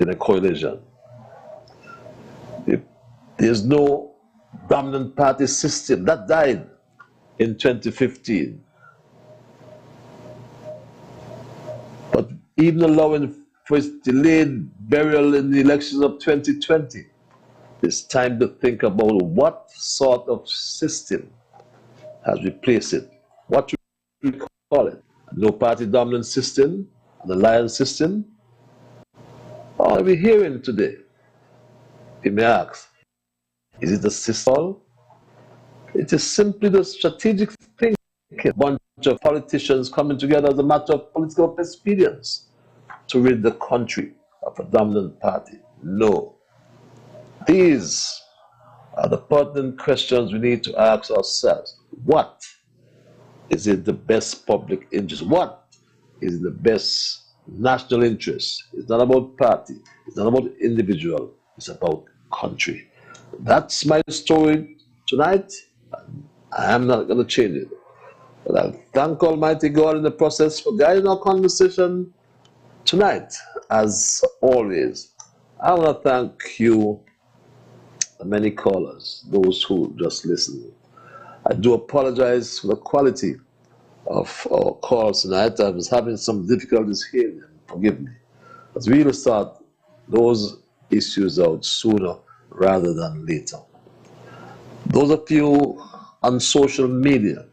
in a coalition. There's no dominant party system. That died in 2015. But even allowing for its delayed burial in the elections of 2020, it's time to think about what sort of system has replaced it. What should we call it? A no-party dominant system? An alliance system? What are we hearing today? You may ask, is it a system? It is simply the strategic thinking, a bunch of politicians coming together as a matter of political expedience to rid the country of a dominant party. No. These are the pertinent questions we need to ask ourselves. What is in the best public interest? What is in the best national interest? It's not about party. It's not about individual. It's about country. That's my story tonight. I am not going to change it. But I thank Almighty God in the process for guiding our conversation tonight, as always. I want to thank you, the many callers, those who just listened. I do apologize for the quality of our calls tonight. I was having some difficulties hearing them. Forgive me. But we will start those issues out sooner rather than later. Those of you on social media,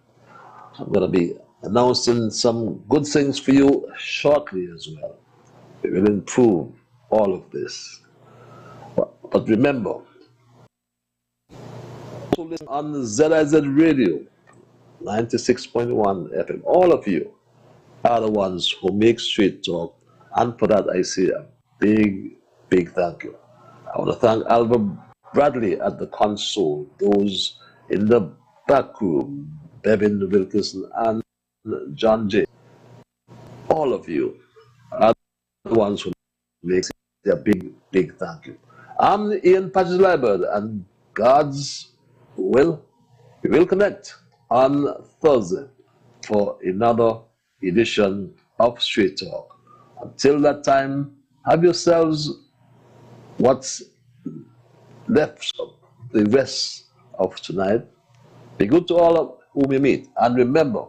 I'm going to be announcing some good things for you shortly as well. We will improve all of this. But remember, also listen on ZIZ Radio, 96.1 FM. All of you are the ones who make Straight Talk, and for that I say a big, big thank you. I want to thank Albert Bradley at the console, those in the back room, Bevin Wilkinson and John J. All of you are the ones who make a big, big thank you. I'm Ian Patches Liburd, and God's will, we will connect on Thursday for another edition of Straight Talk. Until that time, have yourselves what's left of the rest of tonight. Be good to all of whom you meet. And remember,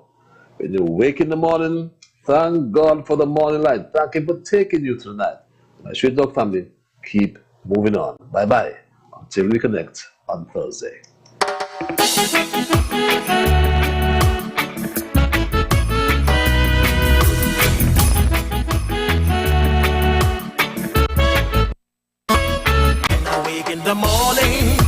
when you wake in the morning, thank God for the morning light. Thank Him for taking you tonight. My Straight Dog family, keep moving on. Bye-bye. Until we connect on Thursday. in the morning.